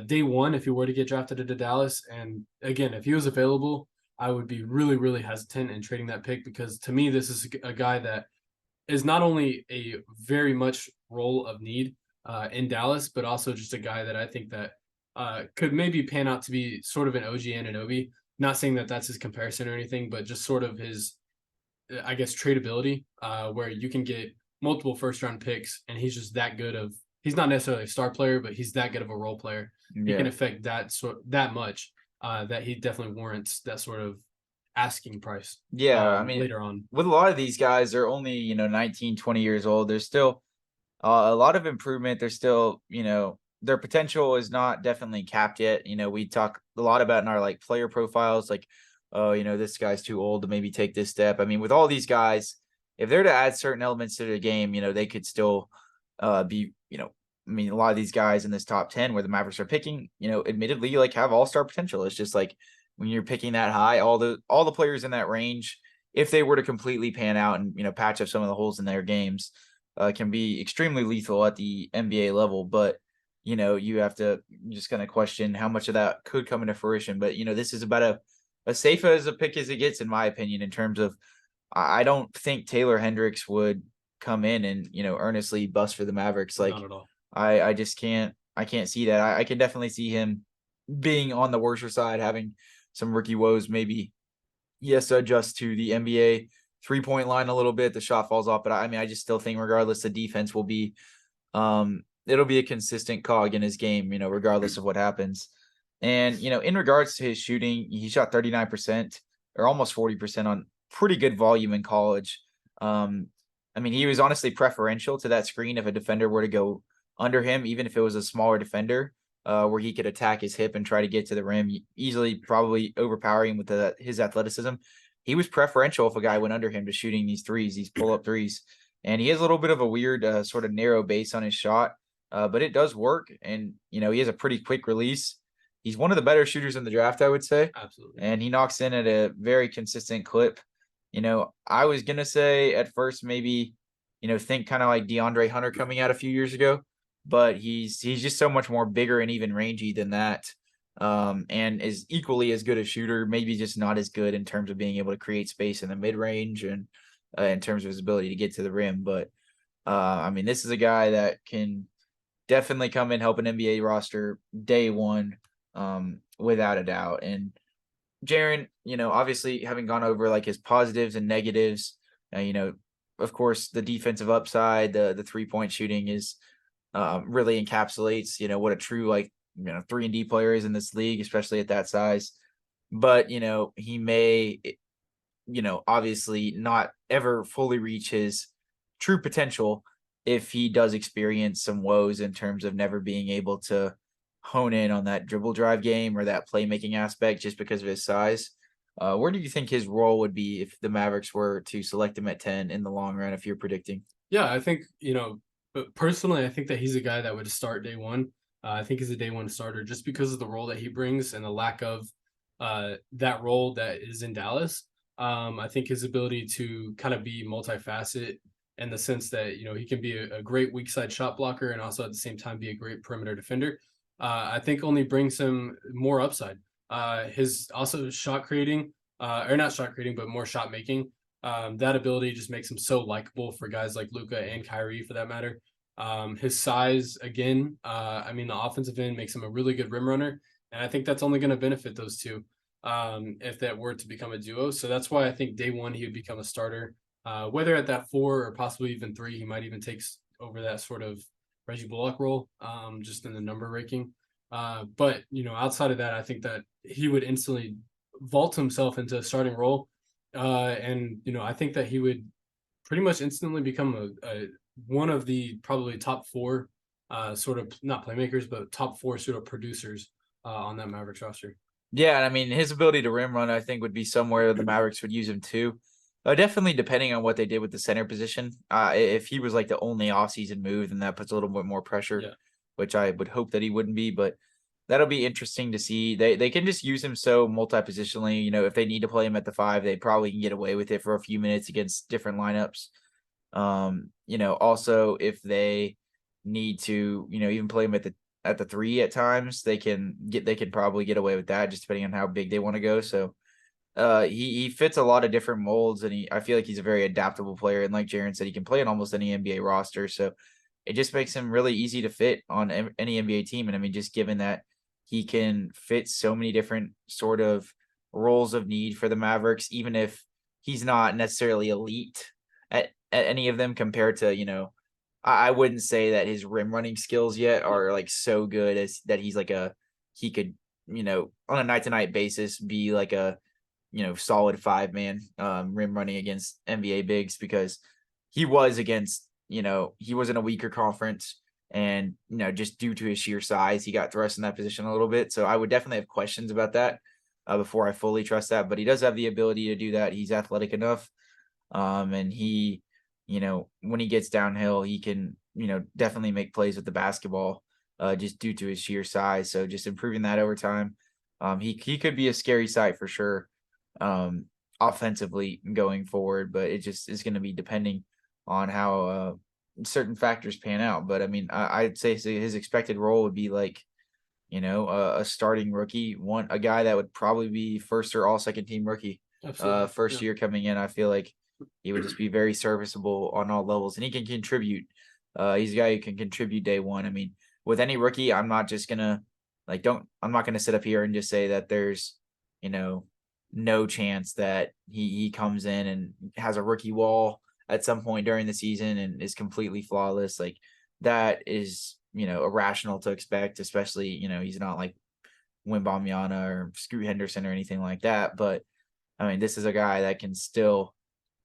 Day one, if he were to get drafted into Dallas, and again, if he was available, I would be really, really hesitant in trading that pick, because to me, this is a guy that is not only a very much role of need in Dallas, but also just a guy that I think that could maybe pan out to be sort of an OG Anunoby. Not saying that that's his comparison or anything, but just sort of his, I guess, tradability, where you can get multiple first-round picks, and he's just that good of. He's not necessarily a star player, but he's that good of a role player. Yeah. He can affect that much that he definitely warrants that sort of asking price. Yeah, I mean, later on, with a lot of these guys, they're only 19, 20 years old. There's still a lot of improvement. There's still their potential is not definitely capped yet. We talk a lot about in our like player profiles, like, oh, this guy's too old to maybe take this step. I mean, with all these guys, if they're to add certain elements to the game, they could still be, I mean, a lot of these guys in this top 10 where the Mavericks are picking, admittedly, like have all-star potential. It's just like when you're picking that high, all the players in that range, if they were to completely pan out and, patch up some of the holes in their games, can be extremely lethal at the NBA level. But, you have to just kind of question how much of that could come into fruition. But, this is about as safe as a pick as it gets, in my opinion, in terms of I don't think Taylor Hendricks would come in and, earnestly bust for the Mavericks. Like, not at all. I just can't see that. I can definitely see him being on the worser side, having some rookie woes, maybe, yes, adjust to the NBA 3-point line a little bit. The shot falls off, but I just still think regardless, the defense will be, it'll be a consistent cog in his game, regardless of what happens. And, in regards to his shooting, he shot 39% or almost 40% on pretty good volume in college. I mean, he was honestly preferential to that screen if a defender were to go under him, even if it was a smaller defender. where he could attack his hip and try to get to the rim, easily probably overpowering with his athleticism. He was preferential if a guy went under him to shooting these threes, these pull-up threes. And he has a little bit of a weird sort of narrow base on his shot, but it does work. And, he has a pretty quick release. He's one of the better shooters in the draft, I would say. Absolutely. And he knocks in at a very consistent clip. I was going to say at first maybe, think kind of like DeAndre Hunter coming out a few years ago, but he's just so much more bigger and even rangy than that. And is equally as good a shooter, maybe just not as good in terms of being able to create space in the mid range and in terms of his ability to get to the rim. But this is a guy that can definitely come and help an NBA roster day one, without a doubt. And Jaren, obviously having gone over like his positives and negatives, of course, the defensive upside, the 3-point shooting is really encapsulates, what a true 3-and-D player is in this league, especially at that size. But, he may, obviously not ever fully reach his true potential if he does experience some woes in terms of never being able to hone in on that dribble drive game or that playmaking aspect just because of his size. Where do you think his role would be if the Mavericks were to select him at 10 in the long run, if you're predicting? Yeah, I think, but personally, I think that he's a guy that would start day one. I think he's a day one starter just because of the role that he brings and the lack of that role that is in Dallas. I think his ability to kind of be multifaceted in the sense that, he can be a great weak side shot blocker and also at the same time be a great perimeter defender. I think only brings him more upside. His also shot creating, or not shot creating, but more shot making. That ability just makes him so likable for guys like Luka and Kyrie for that matter. His size, again, the offensive end makes him a really good rim runner. And I think that's only going to benefit those two if that were to become a duo. So that's why I think day one he would become a starter. Whether at that 4 or possibly even 3, he might even take over that sort of Reggie Bullock role, just in the number ranking. But, outside of that, I think that he would instantly vault himself into a starting role. And I think that he would pretty much instantly become a one of the probably top 4 sort of not playmakers, but top 4 sort of producers on that Mavericks roster. Yeah, his ability to rim run, I think, would be somewhere the Mavericks would use him too. Definitely depending on what they did with the center position. If he was like the only offseason move, then that puts a little bit more pressure, which I would hope that he wouldn't be. But that'll be interesting to see. They can just use him so multi-positionally. If they need to play him at the 5, they probably can get away with it for a few minutes against different lineups. Also if they need to, even play him at the 3 at times, they can probably get away with that just depending on how big they want to go. So he fits a lot of different molds, and I feel like he's a very adaptable player. And like Jaren said, he can play on almost any NBA roster. So it just makes him really easy to fit on any NBA team. And just given that he can fit so many different sort of roles of need for the Mavericks, even if he's not necessarily elite at any of them compared to, I wouldn't say that his rim running skills yet are like so good as that he's like he could, on a night to night basis be like a, solid 5-man rim running against NBA bigs, because he was against, he was in a weaker conference, and, just due to his sheer size, he got thrust in that position a little bit. So I would definitely have questions about that before I fully trust that, but he does have the ability to do that. He's athletic enough. And he, when he gets downhill, he can, definitely make plays with the basketball just due to his sheer size. So just improving that over time. He could be a scary sight for sure offensively going forward, but it just is going to be depending on how certain factors pan out. But I'd say his expected role would be like, a starting rookie, a guy that would probably be first or all second team rookie. First year coming in. I feel like he would just be very serviceable on all levels, and he can contribute. He's a guy who can contribute day one. With any rookie, I'm not just gonna I'm not gonna sit up here and just say that there's, no chance that he comes in and has a rookie wall at some point during the season and is completely flawless. Like, that is, irrational to expect, especially, he's not like Wembanyama or Scoot Henderson or anything like that. But this is a guy that can still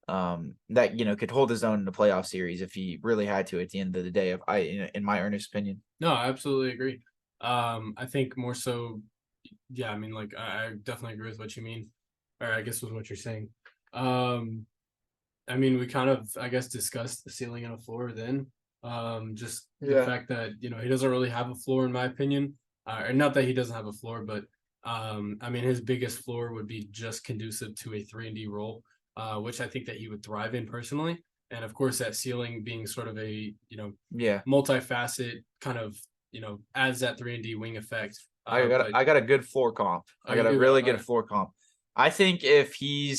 could hold his own in the playoff series if he really had to at the end of the day, in my earnest opinion. No, I absolutely agree. I think more so, yeah, I mean, like I definitely agree with what you mean, or I guess with what you're saying. I mean, we kind of, I guess, discussed the ceiling and a floor then. Just the fact that, he doesn't really have a floor, in my opinion. Or not that he doesn't have a floor, but I mean, his biggest floor would be just conducive to a 3-and-D role, which I think that he would thrive in personally. And of course, that ceiling being sort of a, multifaceted kind of, adds that 3-and-D wing effect. I got a good floor comp. I got a really good floor comp. I think if he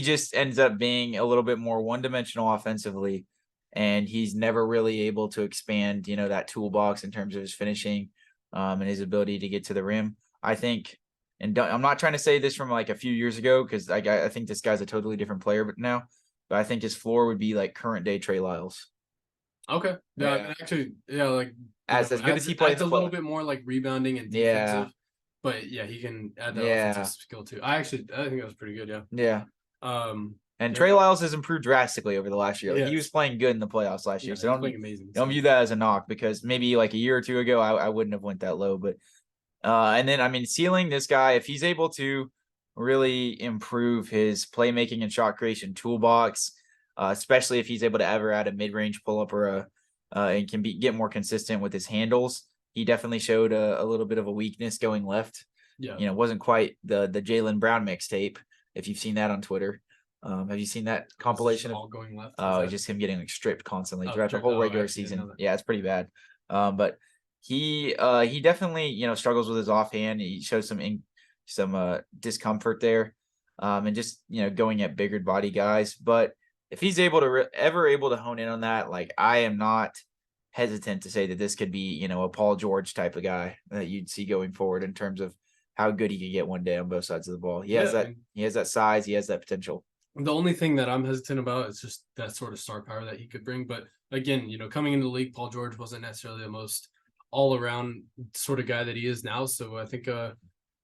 just ends up being a little bit more one-dimensional offensively, and he's never really able to expand, that toolbox in terms of his finishing, and his ability to get to the rim, I think. And I'm not trying to say this from like a few years ago, because I think this guy's a totally different player, but I think his floor would be like current day Trey Lyles. Okay. Yeah. I mean, actually, yeah, like as good as he plays, a little bit more like rebounding and defensive. Yeah. But yeah, he can add that offensive skill too. I think that was pretty good. Yeah. Yeah. And Trey Lyles has improved drastically over the last year. Like, he was playing good in the playoffs last year. So don't view that as a knock, because maybe like a year or two ago, I wouldn't have went that low. But and then, I mean, ceiling, this guy, if he's able to really improve his playmaking and shot creation toolbox, especially if he's able to ever add a mid-range pull-up or and can get more consistent with his handles. He definitely showed a little bit of a weakness going left. Yeah. Wasn't quite the Jaylen Brown mixtape, if you've seen that on Twitter. Have you seen that compilation of all going left? Just him getting like stripped constantly throughout the whole regular season. Yeah, it's pretty bad. But he definitely, struggles with his offhand. He shows some discomfort there. And just, going at bigger body guys. But if he's able to hone in on that, like, I am not hesitant to say that this could be, a Paul George type of guy that you'd see going forward in terms of how good he could get one day on both sides of the ball. He has that size, he has that potential. The only thing that I'm hesitant about is just that sort of star power that he could bring. But again, coming into the league, Paul George wasn't necessarily the most all-around sort of guy that he is now. So I think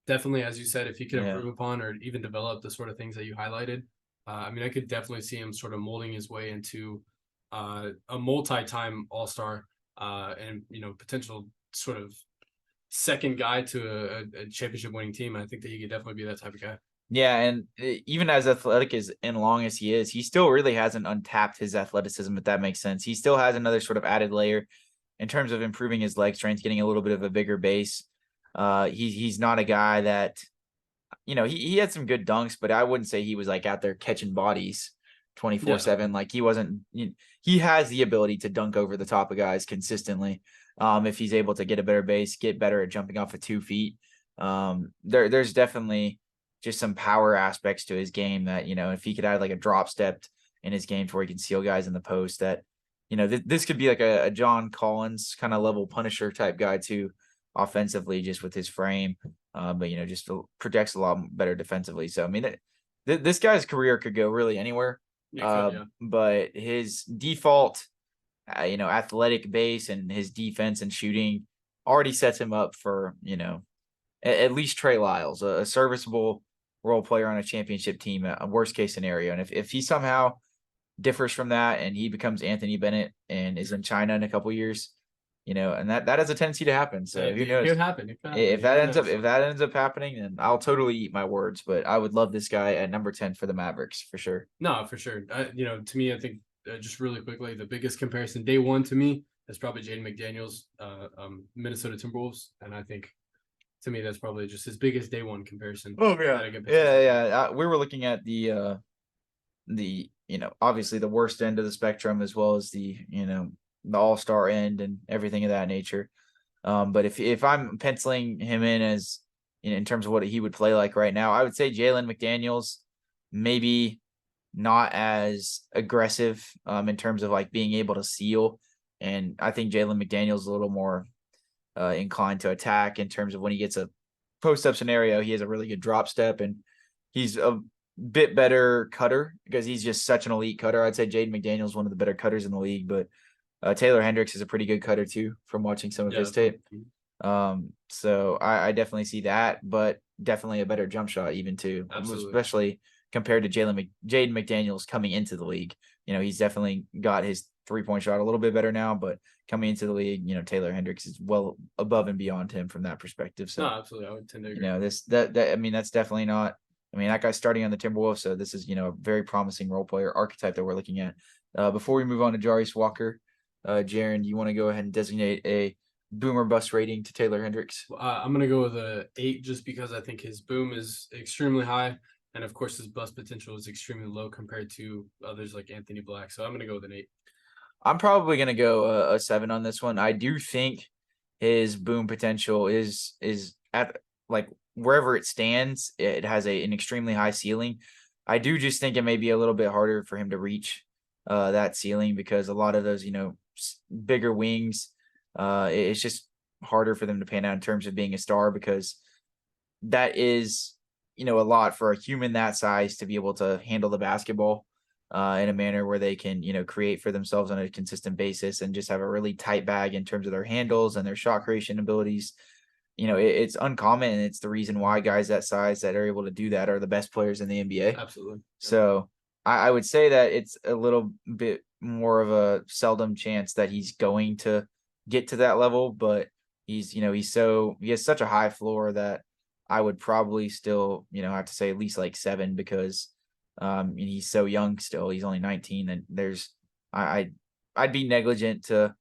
definitely, as you said, if he could improve upon or even develop the sort of things that you highlighted, I mean, I could definitely see him sort of molding his way into a multi-time all-star and, potential sort of second guy to a championship winning team. I think that he could definitely be that type of guy. Yeah, and even as athletic and long as he is, he still really hasn't untapped his athleticism, if that makes sense. He still has another sort of added layer in terms of improving his leg strength, getting a little bit of a bigger base. He's not a guy that, he had some good dunks, but I wouldn't say he was like out there catching bodies 24/7. Like, he wasn't. He has the ability to dunk over the top of guys consistently. If he's able to get a better base, get better at jumping off of 2 feet. There's definitely just some power aspects to his game that, if he could add like a drop step in his game to where he can seal guys in the post, that, this could be like a John Collins kind of level Punisher type guy too, offensively, just with his frame. But, just projects a lot better defensively. So, I mean, this guy's career could go really anywhere. But his default, athletic base and his defense and shooting already sets him up for, at least Trey Lyles, a serviceable role player on a championship team, a worst case scenario. And if he somehow differs from that and he becomes Anthony Bennett and is in China in a couple years, and that has a tendency to happen. So who knows? It could happen. If that ends up happening, then I'll totally eat my words. But I would love this guy at number 10 for the Mavericks for sure. No, for sure. To me, I think just really quickly, the biggest comparison day one to me is probably Jaden McDaniels, Minnesota Timberwolves, and I think, to me, that's probably just his biggest day one comparison. Oh yeah. We were looking at the obviously the worst end of the spectrum, as well as the the all-star end and everything of that nature. But if I'm penciling him in as in terms of what he would play like right now, I would say Jalen McDaniels, maybe not as aggressive in terms of like being able to seal, and I think Jalen McDaniels is a little more inclined to attack in terms of when he gets a post-up scenario. He has a really good drop step, and he's a bit better cutter because he's just such an elite cutter. I'd say Jaden McDaniels is one of the better cutters in the league, but Taylor Hendricks is a pretty good cutter too from watching some of his tape. So I definitely see that, but definitely a better jump shot even too. Absolutely. Especially compared to Jaden McDaniels coming into the league. He's definitely got his 3-point shot a little bit better now, but coming into the league, Taylor Hendricks is well above and beyond him from that perspective. So No, absolutely. I would tend to agree. That's definitely not. I mean, that guy's starting on the Timberwolves, so this is, a very promising role player archetype that we're looking at. Before we move on to Jarace Walker, Jaren, you want to go ahead and designate a boom or bust rating to Taylor Hendricks? I'm going to go with a 8 just because I think his boom is extremely high. And of course, his bust potential is extremely low compared to others like Anthony Black. So I'm going to go with an 8. I'm probably going to go a 7 on this one. I do think his boom potential is at like wherever it stands, it has an extremely high ceiling. I do just think it may be a little bit harder for him to reach that ceiling because a lot of those, bigger wings, it's just harder for them to pan out in terms of being a star because that is, a lot for a human that size to be able to handle the basketball in a manner where they can, create for themselves on a consistent basis and just have a really tight bag in terms of their handles and their shot creation abilities. It's uncommon, and it's the reason why guys that size that are able to do that are the best players in the NBA. Absolutely. So I would say that it's a little bit more of a seldom chance that he's going to get to that level, but he has such a high floor that I would probably still, have to say at least like 7 because he's so young still. He's only 19, and I'd be negligent to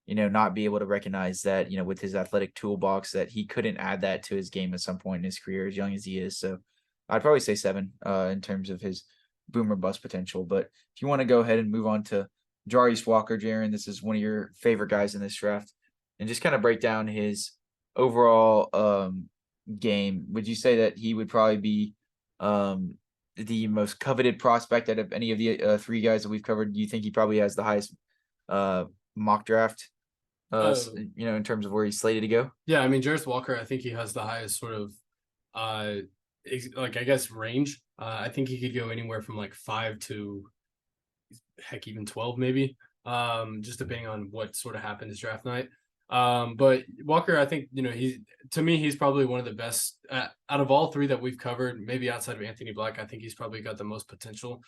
not be able to recognize that, with his athletic toolbox that he couldn't add that to his game at some point in his career as young as he is. So I'd probably say 7 in terms of his boom or bust potential. But if you want to go ahead and move on to Jarace Walker, Jaren, this is one of your favorite guys in this draft, and just kind of break down his overall game. Would you say that he would probably be the most coveted prospect out of any of the 3 guys that we've covered? Do you think he probably has the highest mock draft, in terms of where he's slated to go? Yeah, I mean, Jarace Walker, I think he has the highest sort of, range. I think he could go anywhere from like 5 to, heck, even 12 maybe, just depending on what sort of happened this draft night. But Walker, I think, he's probably one of the best out of all 3 that we've covered, maybe outside of Anthony Black. I think he's probably got the most potential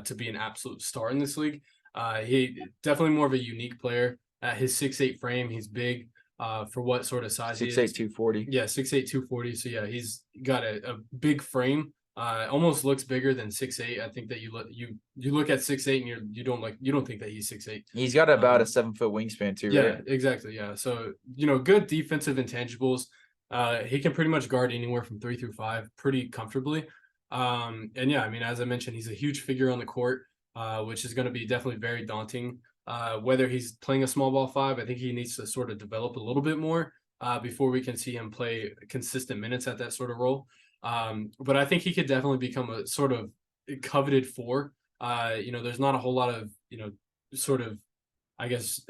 to be an absolute star in this league. He definitely more of a unique player. At his 6'8" frame, he's big for what sort of size he is. 6'8", 240. Yeah, 6'8", 240. So yeah, he's got a big frame. Almost looks bigger than 6'8". I think that you look at 6'8" and you don't think that he's 6'8". He's got about a 7-foot wingspan too, yeah, right? Exactly. Yeah. So, good defensive intangibles. He can pretty much guard anywhere from 3 through 5 pretty comfortably. And yeah, I mean, as I mentioned, he's a huge figure on the court, which is going to be definitely very daunting. Whether he's playing a small ball 5, I think he needs to sort of develop a little bit more before we can see him play consistent minutes at that sort of role. But I think he could definitely become a sort of coveted 4. There's not a whole lot of, sort of, I guess,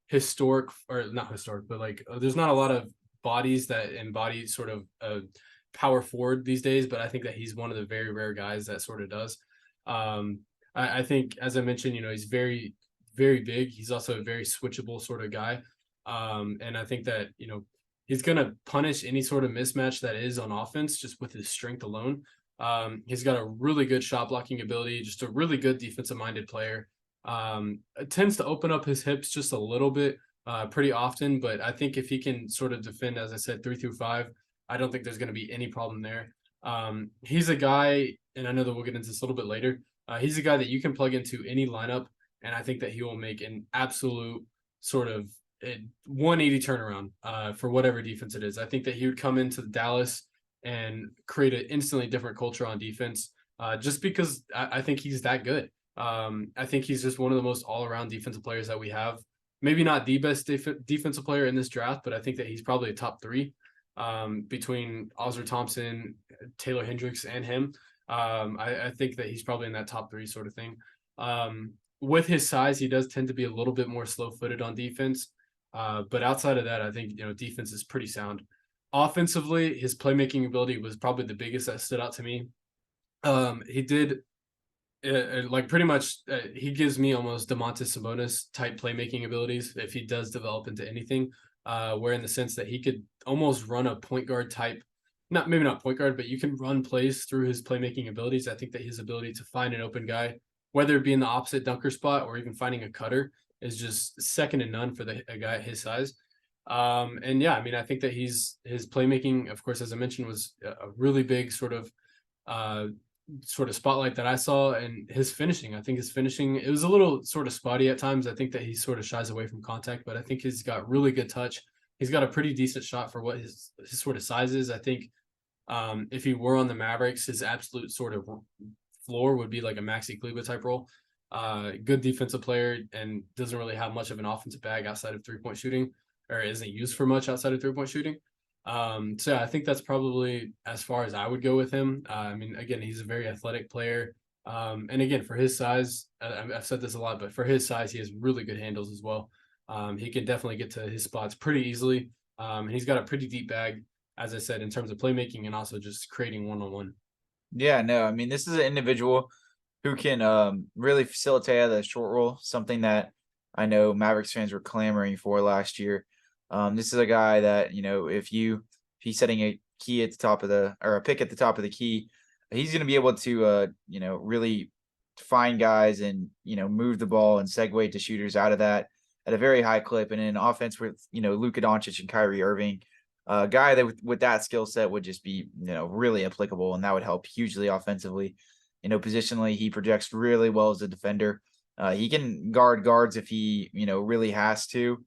historic, or not historic, but like there's not a lot of bodies that embody sort of power forward these days. But I think that he's one of the very rare guys that sort of does. I think, as I mentioned, he's very, very big. He's also a very switchable sort of guy. And I think that, he's going to punish any sort of mismatch that is on offense just with his strength alone. He's got a really good shot blocking ability, just a really good defensive minded player. Tends to open up his hips just a little bit pretty often. But I think if he can sort of defend, as I said, 3 through 5, I don't think there's going to be any problem there. He's a guy, and I know that we'll get into this a little bit later. He's a guy that you can plug into any lineup, and I think that he will make an absolute sort of 180 turnaround for whatever defense it is. I think that he would come into Dallas and create an instantly different culture on defense just because I think he's that good. I think he's just one of the most all-around defensive players that we have. Maybe not the best defensive player in this draft, but I think that he's probably a top 3 between Oscar Thompson, Taylor Hendricks, and him. I think that he's probably in that top 3 sort of thing. With his size, he does tend to be a little bit more slow-footed on defense. But outside of that, I think, defense is pretty sound. Offensively, his playmaking ability was probably the biggest that stood out to me. He did pretty much he gives me almost Domantas Sabonis type playmaking abilities if he does develop into anything, where in the sense that he could almost run a point guard type, maybe not point guard, but you can run plays through his playmaking abilities. I think that his ability to find an open guy whether it be in the opposite dunker spot or even finding a cutter, is just second to none for a guy his size. And yeah, I mean, I think that his playmaking, of course, as I mentioned, was a really big sort of spotlight that I saw, and his finishing. I think his finishing, it was a little sort of spotty at times. I think that he sort of shies away from contact, but I think he's got really good touch. He's got a pretty decent shot for what his sort of size is. I think if he were on the Mavericks, his absolute sort of floor would be like a Maxi Kleber type role. Good defensive player and doesn't really have much of an offensive bag outside of 3-point shooting, or isn't used for much outside of 3-point shooting. So yeah, I think that's probably as far as I would go with him. I mean, again, he's a very athletic player. And again, for his size, I've said this a lot, but for his size, he has really good handles as well. He can definitely get to his spots pretty easily. And he's got a pretty deep bag, as I said, in terms of playmaking and also just creating one-on-one. Yeah, no, I mean, this is an individual who can really facilitate out of the short roll, something that I know Mavericks fans were clamoring for last year. This is a guy that, if he's setting a key at the top of or a pick at the top of the key, he's going to be able to, really find guys and, move the ball and segue to shooters out of that at a very high clip. And in offense with, Luka Doncic and Kyrie Irving, a guy that with that skill set would just be, really applicable, and that would help hugely offensively. Positionally, he projects really well as a defender. He can guard guards if he, really has to.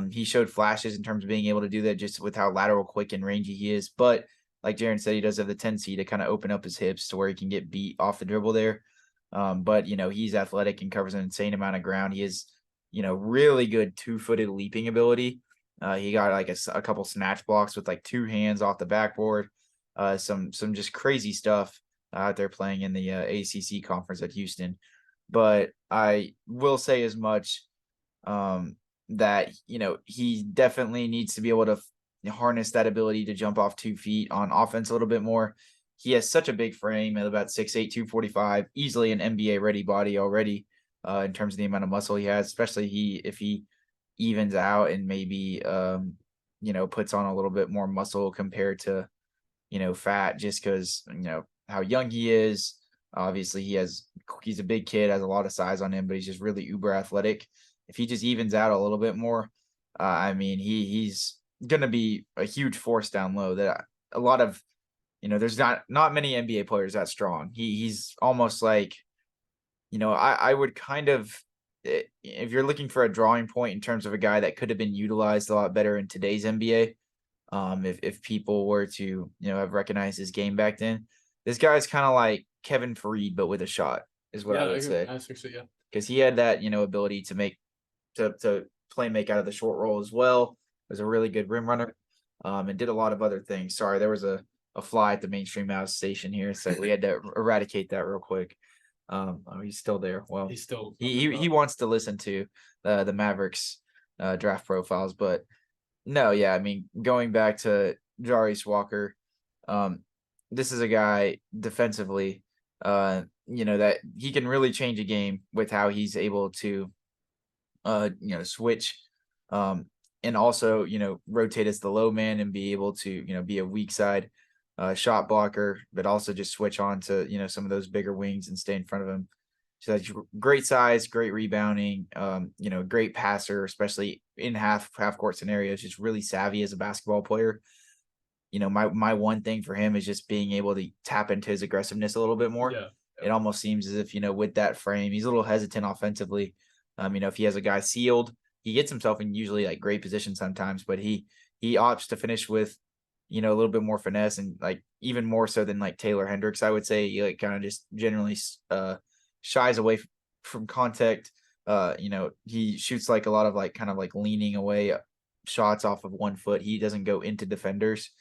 He showed flashes in terms of being able to do that just with how lateral, quick, and rangy he is. But like Jaren said, he does have the tendency to kind of open up his hips to where he can get beat off the dribble there. But, he's athletic and covers an insane amount of ground. He is, really good 2-footed leaping ability. He got like a couple snatch blocks with like 2 hands off the backboard. Some just crazy stuff out there playing in the ACC conference at Houston. But I will say as much that, he definitely needs to be able to harness that ability to jump off 2 feet on offense a little bit more. He has such a big frame at about 6'8", 245, easily an NBA ready body already in terms of the amount of muscle he has, especially if he evens out and maybe, puts on a little bit more muscle compared to, fat, just because, how young he is. Obviously he's a big kid, has a lot of size on him, but he's just really uber athletic. If he just evens out a little bit more, I mean, he's going to be a huge force down low that a lot of, there's not many NBA players that strong. He's almost like, I would kind of, if you're looking for a drawing point in terms of a guy that could have been utilized a lot better in today's NBA, if people were to, have recognized his game back then, this guy's kind of like Kevin Fareed, but with a shot, is what I would say. I think so, yeah. Because he had that, ability to make to play make out of the short roll as well. Was a really good rim runner, and did a lot of other things. Sorry, there was a fly at the mainstream Mavs station here, so we had to eradicate that real quick. Oh, he's still there. Well, He's still he wants to listen to the Mavericks draft profiles, but no, yeah, I mean, going back to Jarace Walker, this is a guy defensively, that he can really change a game with how he's able to, switch, and also, rotate as the low man and be able to, be a weak side shot blocker, but also just switch on to, some of those bigger wings and stay in front of him. So that's great size, great rebounding, great passer, especially in half court scenarios, just really savvy as a basketball player. My one thing for him is just being able to tap into his aggressiveness a little bit more. Yeah. It almost seems as if, with that frame, he's a little hesitant offensively. If he has a guy sealed, he gets himself in usually like great position sometimes, but he opts to finish with, a little bit more finesse, and like even more so than like Taylor Hendricks, I would say. He like kind of just generally shies away from contact. He shoots like a lot of like kind of like leaning away shots off of 1 foot. He doesn't go into defenders.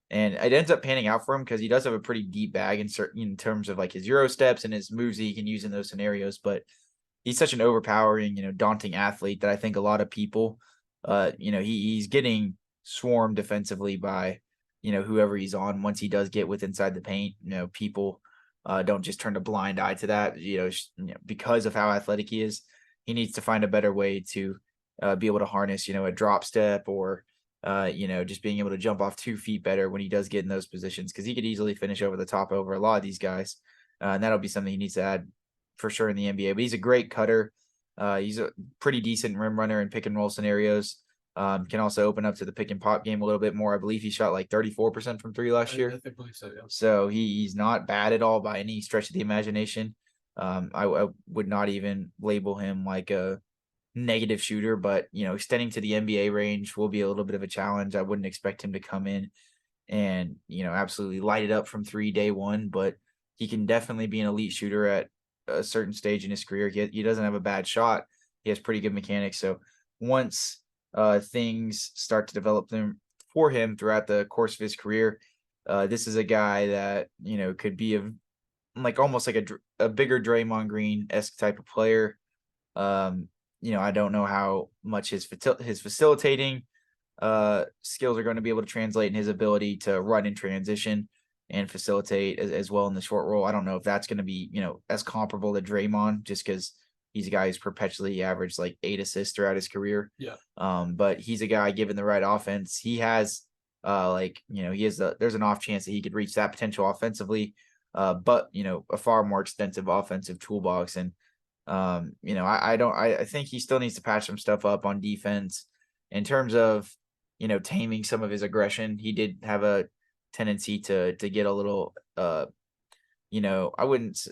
And it ends up panning out for him because he does have a pretty deep bag in terms of like his Euro steps and his moves that he can use in those scenarios. But he's such an overpowering, daunting athlete that I think a lot of people, he's getting swarmed defensively by, whoever he's on. Once he does get with inside the paint, people don't just turn a blind eye to that, because of how athletic he is. He needs to find a better way to be able to harness, a drop step or, just being able to jump off 2 feet better when he does get in those positions, because he could easily finish over the top over a lot of these guys. And that'll be something he needs to add for sure in the NBA, but he's a great cutter. He's a pretty decent rim runner in pick and roll scenarios. Can also open up to the pick and pop game a little bit more. I believe he shot like 34% from three last year. I believe so, yeah. So he's not bad at all by any stretch of the imagination. I would not even label him like a negative shooter, but extending to the NBA range will be a little bit of a challenge. I wouldn't expect him to come in and absolutely light it up from three day one, but he can definitely be an elite shooter at a certain stage in his career. He doesn't have a bad shot. He has pretty good mechanics. So once things start to develop them for him throughout the course of his career, this is a guy that could be almost like a bigger Draymond Green-esque type of player. I don't know how much his facilitating skills are going to be able to translate in his ability to run in transition and facilitate as well in the short roll. I don't know if that's going to be, as comparable to Draymond, just because he's a guy who's perpetually averaged like 8 assists throughout his career. Yeah. But he's a guy given the right offense. He has there's an off chance that he could reach that potential offensively, but a far more extensive offensive toolbox. And I think he still needs to patch some stuff up on defense in terms of taming some of his aggression. He did have a tendency to get a little I wouldn't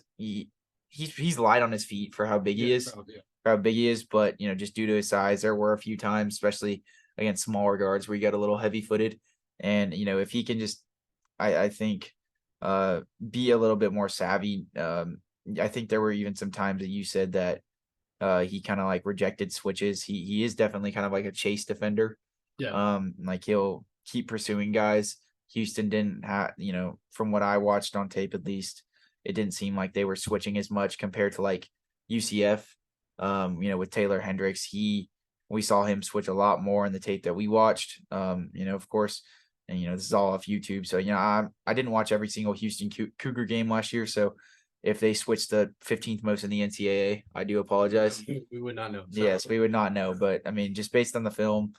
he's light on his feet for how big he is. Probably, yeah. For how big he is, but just due to his size, there were a few times, especially against smaller guards, where he got a little heavy footed. And if he can just I think be a little bit more savvy. I think there were even some times that you said that he kind of like rejected switches. He is definitely kind of like a chase defender. Yeah. Like he'll keep pursuing guys. Houston didn't have, from what I watched on tape at least, it didn't seem like they were switching as much compared to like UCF. With Taylor Hendricks, we saw him switch a lot more in the tape that we watched. Of course, and this is all off YouTube. So I didn't watch every single Houston Cougar game last year. So if they switched the 15th most in the NCAA, I do apologize. We would not know. So. Yes, we would not know. But I mean, just based on the film,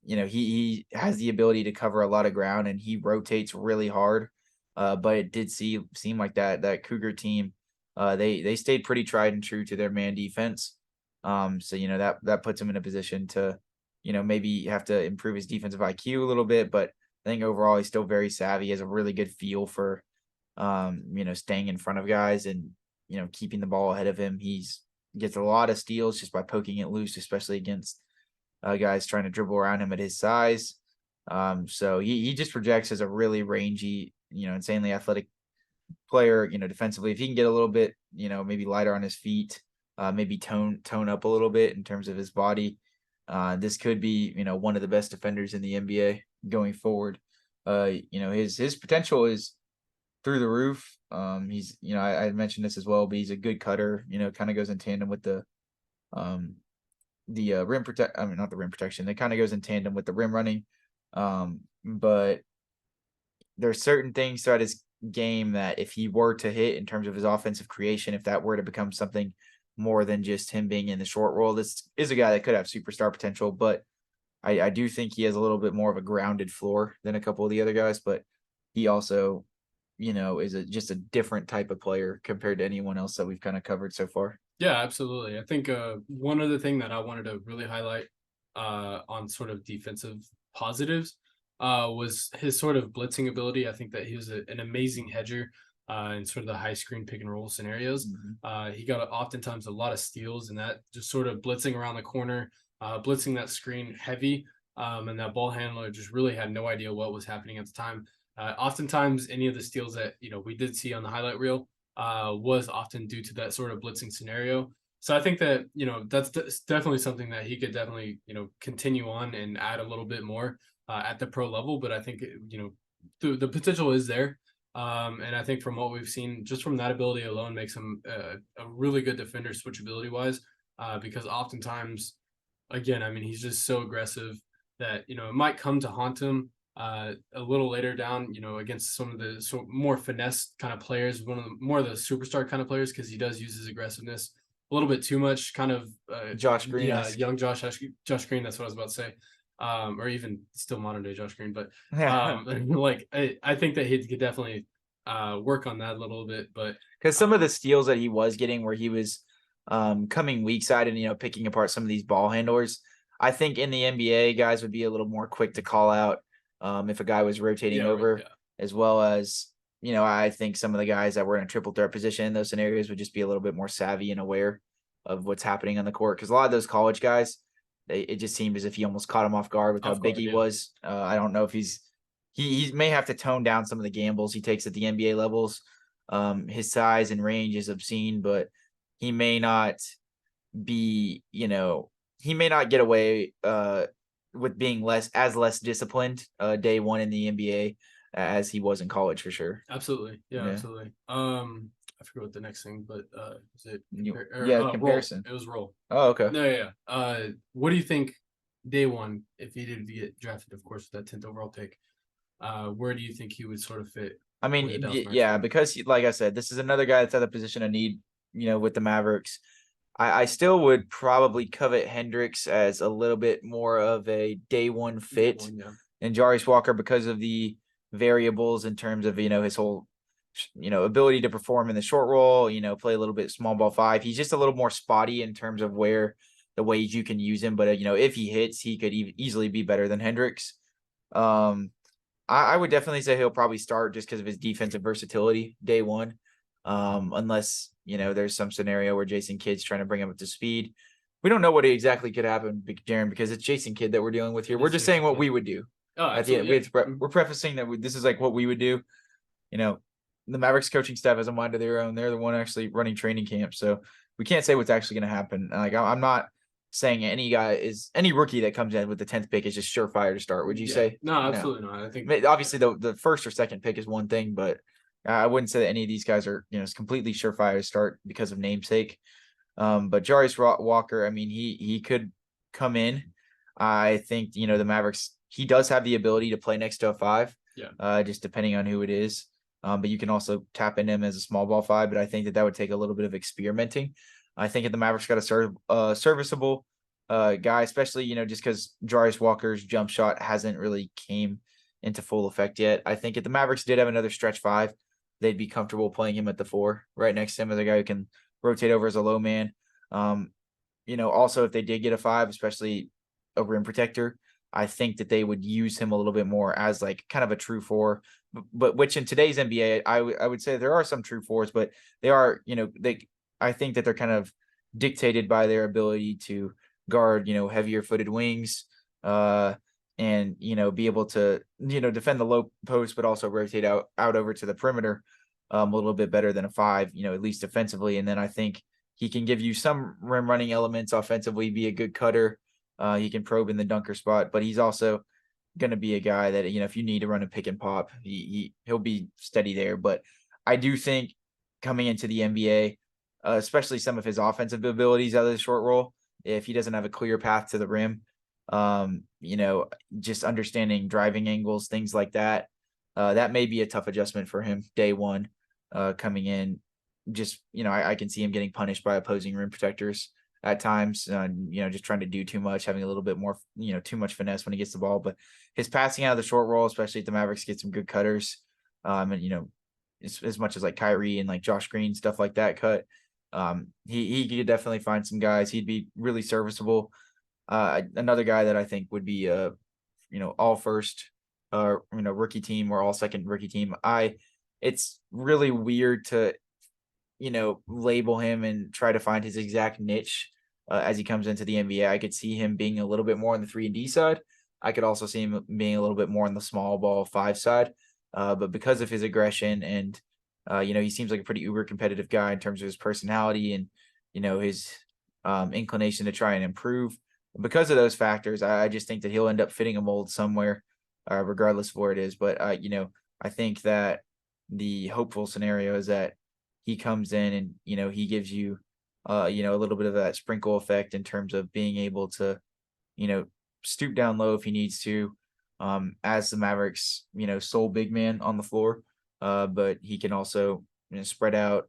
he has the ability to cover a lot of ground and he rotates really hard. But it did seem like that Cougar team, they stayed pretty tried and true to their man defense. So that puts him in a position to, maybe have to improve his defensive IQ a little bit. But I think overall he's still very savvy. He has a really good feel for staying in front of guys and keeping the ball ahead of him. Gets a lot of steals just by poking it loose, especially against guys trying to dribble around him at his size. So he just projects as a really rangy, insanely athletic player. Defensively, if he can get a little bit, maybe lighter on his feet, maybe tone up a little bit in terms of his body, this could be one of the best defenders in the NBA going forward. His potential is through the roof. He's I mentioned this as well, but he's a good cutter. Kind of goes in tandem with the rim protect. I mean, not the rim protection. It kind of goes in tandem with the rim running. But there's certain things throughout his game that if he were to hit in terms of his offensive creation, if that were to become something more than just him being in the short roll, this is a guy that could have superstar potential. But I do think he has a little bit more of a grounded floor than a couple of the other guys. But he also is just a different type of player compared to anyone else that we've kind of covered so far. Yeah, absolutely. I think one other thing that I wanted to really highlight on sort of defensive positives was his sort of blitzing ability. I think that he was an amazing hedger in sort of the high screen pick and roll scenarios. Mm-hmm. He got oftentimes a lot of steals, and that just sort of blitzing around the corner, blitzing that screen heavy, and that ball handler just really had no idea what was happening at the time. Oftentimes, any of the steals that we did see on the highlight reel was often due to that sort of blitzing scenario. So I think that that's definitely something that he could definitely continue on and add a little bit more at the pro level. But I think the potential is there, and I think from what we've seen, just from that ability alone, makes him a really good defender switchability wise. Because oftentimes, again, I mean, he's just so aggressive that it might come to haunt him a little later down, against some of the more finesse kind of players, more of the superstar kind of players, because he does use his aggressiveness a little bit too much, kind of Josh Green. Yeah, young Josh Green, that's what I was about to say. Or even still modern day Josh Green, but I think that he could definitely work on that a little bit. But Because some of the steals that he was getting where he was coming weak side and, picking apart some of these ball handlers, I think in the NBA, guys would be a little more quick to call out if a guy was rotating over, as well as, I think some of the guys that were in a triple threat position in those scenarios would just be a little bit more savvy and aware of what's happening on the court. Because a lot of those college guys, it just seemed as if he almost caught him off guard with how big he was. I don't know if he may have to tone down some of the gambles he takes at the NBA levels. His size and range is obscene, but he may not be, he may not get away with being less disciplined day one in the NBA as he was in college for sure. Absolutely. Yeah. Absolutely. I forget what the next thing, but is it comparison? Roll. It was roll. Oh, okay. No, yeah. What do you think day one, if he did get drafted, of course, with that 10th overall pick, where do you think he would sort of fit? I mean, because like I said, this is another guy that's at a position of need, with the Mavericks. I still would probably covet Hendricks as a little bit more of a day one fit and Jarace Walker because of the variables in terms of, his whole, ability to perform in the short roll, play a little bit small ball 5. He's just a little more spotty in terms of where the ways you can use him. But, if he hits, he could easily be better than Hendricks. I would definitely say he'll probably start just because of his defensive versatility day one. Unless, there's some scenario where Jason Kidd's trying to bring him up to speed. We don't know what exactly could happen, Jaren, because it's Jason Kidd that we're dealing with here. We're just saying what we would do. Oh, absolutely. We're prefacing that this is like what we would do. The Mavericks coaching staff has a mind of their own. They're the one actually running training camp. So we can't say what's actually going to happen. Like, I'm not saying any rookie that comes in with the 10th pick is just surefire to start. Would you say? No, absolutely not. I think obviously the first or second pick is one thing, but I wouldn't say that any of these guys are, completely surefire to start because of namesake. But Jarace Walker, I mean, he could come in. I think, the Mavericks, he does have the ability to play next to a 5. Yeah. Just depending on who it is. But you can also tap in him as a small ball 5, but I think that would take a little bit of experimenting. I think if the Mavericks got a serviceable guy, especially, just because Jarace Walker's jump shot hasn't really came into full effect yet. I think if the Mavericks did have another stretch 5, they'd be comfortable playing him at the 4 right next to him as a guy who can rotate over as a low man. Also if they did get a 5, especially a rim protector, I think that they would use him a little bit more as like kind of a true 4, but which in today's NBA, I would say there are some true 4s, but they are, I think that they're kind of dictated by their ability to guard, heavier footed wings, and, be able to, defend the low post, but also rotate out over to the perimeter a little bit better than a 5, at least defensively. And then I think he can give you some rim running elements offensively, be a good cutter. He can probe in the dunker spot, but he's also going to be a guy that, if you need to run a pick and pop, he'll be steady there. But I do think coming into the NBA, especially some of his offensive abilities out of the short roll, if he doesn't have a clear path to the rim, just understanding driving angles, things like that, that may be a tough adjustment for him day one, coming in. Just, I can see him getting punished by opposing rim protectors at times, just trying to do too much, having a little bit more, too much finesse when he gets the ball. But his passing out of the short roll, especially if the Mavericks get some good cutters, and, as much as like Kyrie and like Josh Green, stuff like that cut, he could definitely find some guys. He'd be really serviceable. Another guy that I think would be all first, rookie team or all second rookie team. It's really weird to, label him and try to find his exact niche as he comes into the NBA. I could see him being a little bit more on the 3-and-D side. I could also see him being a little bit more on the small ball 5 side. But because of his aggression and, he seems like a pretty uber competitive guy in terms of his personality and, his inclination to try and improve. Because of those factors, I just think that he'll end up fitting a mold somewhere, regardless of where it is. But, I think that the hopeful scenario is that he comes in and, he gives you, a little bit of that sprinkle effect in terms of being able to, stoop down low if he needs to, as the Mavericks, sole big man on the floor. But he can also, spread out,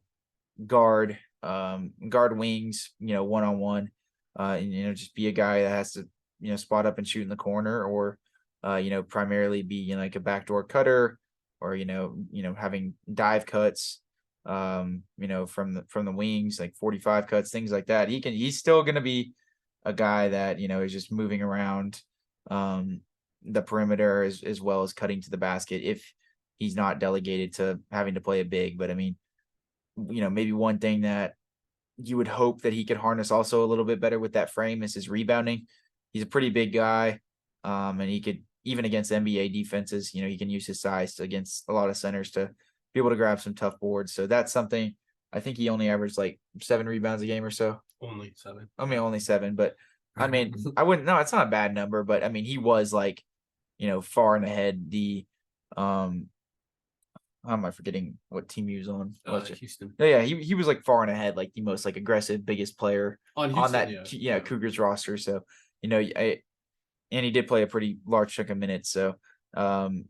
guard wings, one-on-one, and, just be a guy that has to, spot up and shoot in the corner or, primarily be like a backdoor cutter or, having dive cuts. from the wings, like 45 cuts, things like that. He's still going to be a guy that, is just moving around the perimeter as well as cutting to the basket if he's not delegated to having to play a big. But I mean, maybe one thing that you would hope that he could harness also a little bit better with that frame is his rebounding. He's a pretty big guy. And he could, even against NBA defenses, he can use his size against a lot of centers to be able to grab some tough boards. So that's something. I think he only averaged like 7 rebounds a game or so. Only 7. I mean, only 7, but I mean, I wouldn't. No, it's not a bad number, but I mean, he was like, far and ahead. How am I forgetting what team he was on? Houston. Yeah, he was like far and ahead, like the most like aggressive, biggest player on Houston, that Cougars roster. So and he did play a pretty large chunk of minutes. So I'm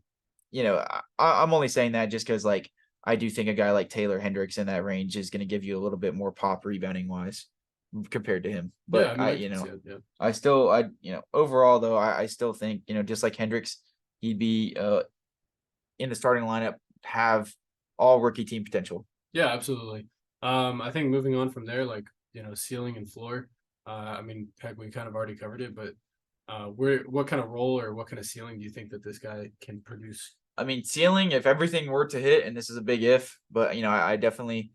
only saying that just because like I do think a guy like Taylor Hendricks in that range is going to give you a little bit more pop rebounding wise compared to him. But overall though, I still think, just like Hendricks, he'd be in the starting lineup, have all rookie team potential. Yeah, absolutely. I think moving on from there, like, ceiling and floor, I mean, heck, we kind of already covered it, but what kind of role or what kind of ceiling do you think that this guy can produce? I mean, ceiling, if everything were to hit, and this is a big if, but I definitely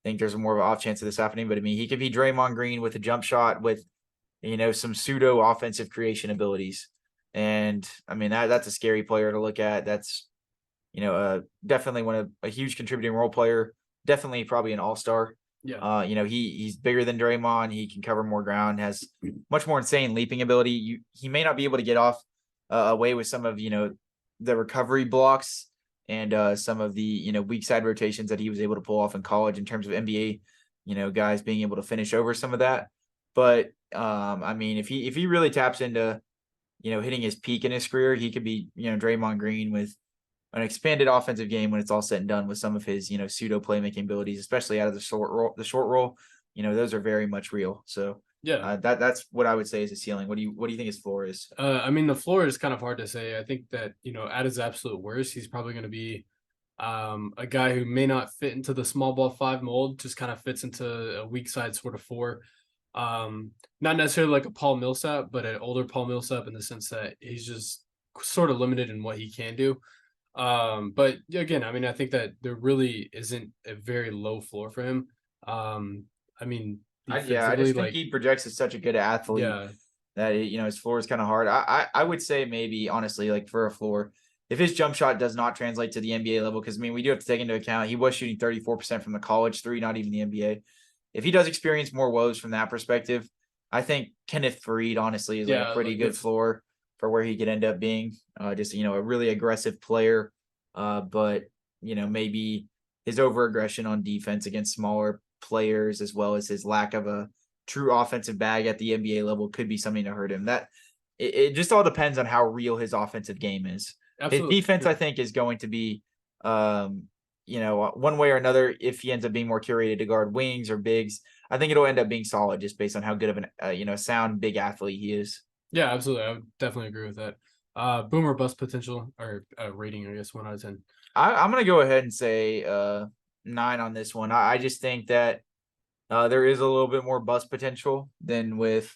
think there's more of an off chance of this happening. But I mean, he could be Draymond Green with a jump shot with, some pseudo offensive creation abilities. And I mean, that's a scary player to look at. That's, definitely a huge contributing role player, definitely probably an all-star. Yeah. He's bigger than Draymond. He can cover more ground, has much more insane leaping ability. He may not be able to get off away with some of, the recovery blocks and some of the, weak side rotations that he was able to pull off in college in terms of NBA, guys being able to finish over some of that. But I mean, if he really taps into, hitting his peak in his career, he could be, Draymond Green with an expanded offensive game when it's all said and done with some of his, pseudo playmaking abilities, especially out of the short roll. Those are very much real. So yeah, that's what I would say is a ceiling. What do you think his floor is? I mean, the floor is kind of hard to say. I think that, at his absolute worst, he's probably going to be a guy who may not fit into the small ball 5 mold, just kind of fits into a weak side sort of 4. Not necessarily like a Paul Millsap, but an older Paul Millsap in the sense that he's just sort of limited in what he can do. But again, I mean, I think that there really isn't a very low floor for him. I mean, I just think he projects as such a good athlete that his floor is kind of hard. I would say maybe honestly, like for a floor, if his jump shot does not translate to the NBA level, because I mean we do have to take into account he was shooting 34% from the college 3, not even the NBA. If he does experience more woes from that perspective, I think Kenneth Faried honestly is like a pretty good floor for where he could end up being. Just a really aggressive player, but maybe his over aggression on defense against smaller players, as well as his lack of a true offensive bag at the NBA level, could be something to hurt him. That it just all depends on how real his offensive game is. Absolutely. His defense, I think, is going to be, one way or another. If he ends up being more curated to guard wings or bigs, I think it'll end up being solid just based on how good of an, sound big athlete he is. Yeah, absolutely. I would definitely agree with that. Boom or bust potential or rating, I guess, 1 out of 10. I'm going to go ahead and say 9 on this one. I just think that there is a little bit more bust potential than with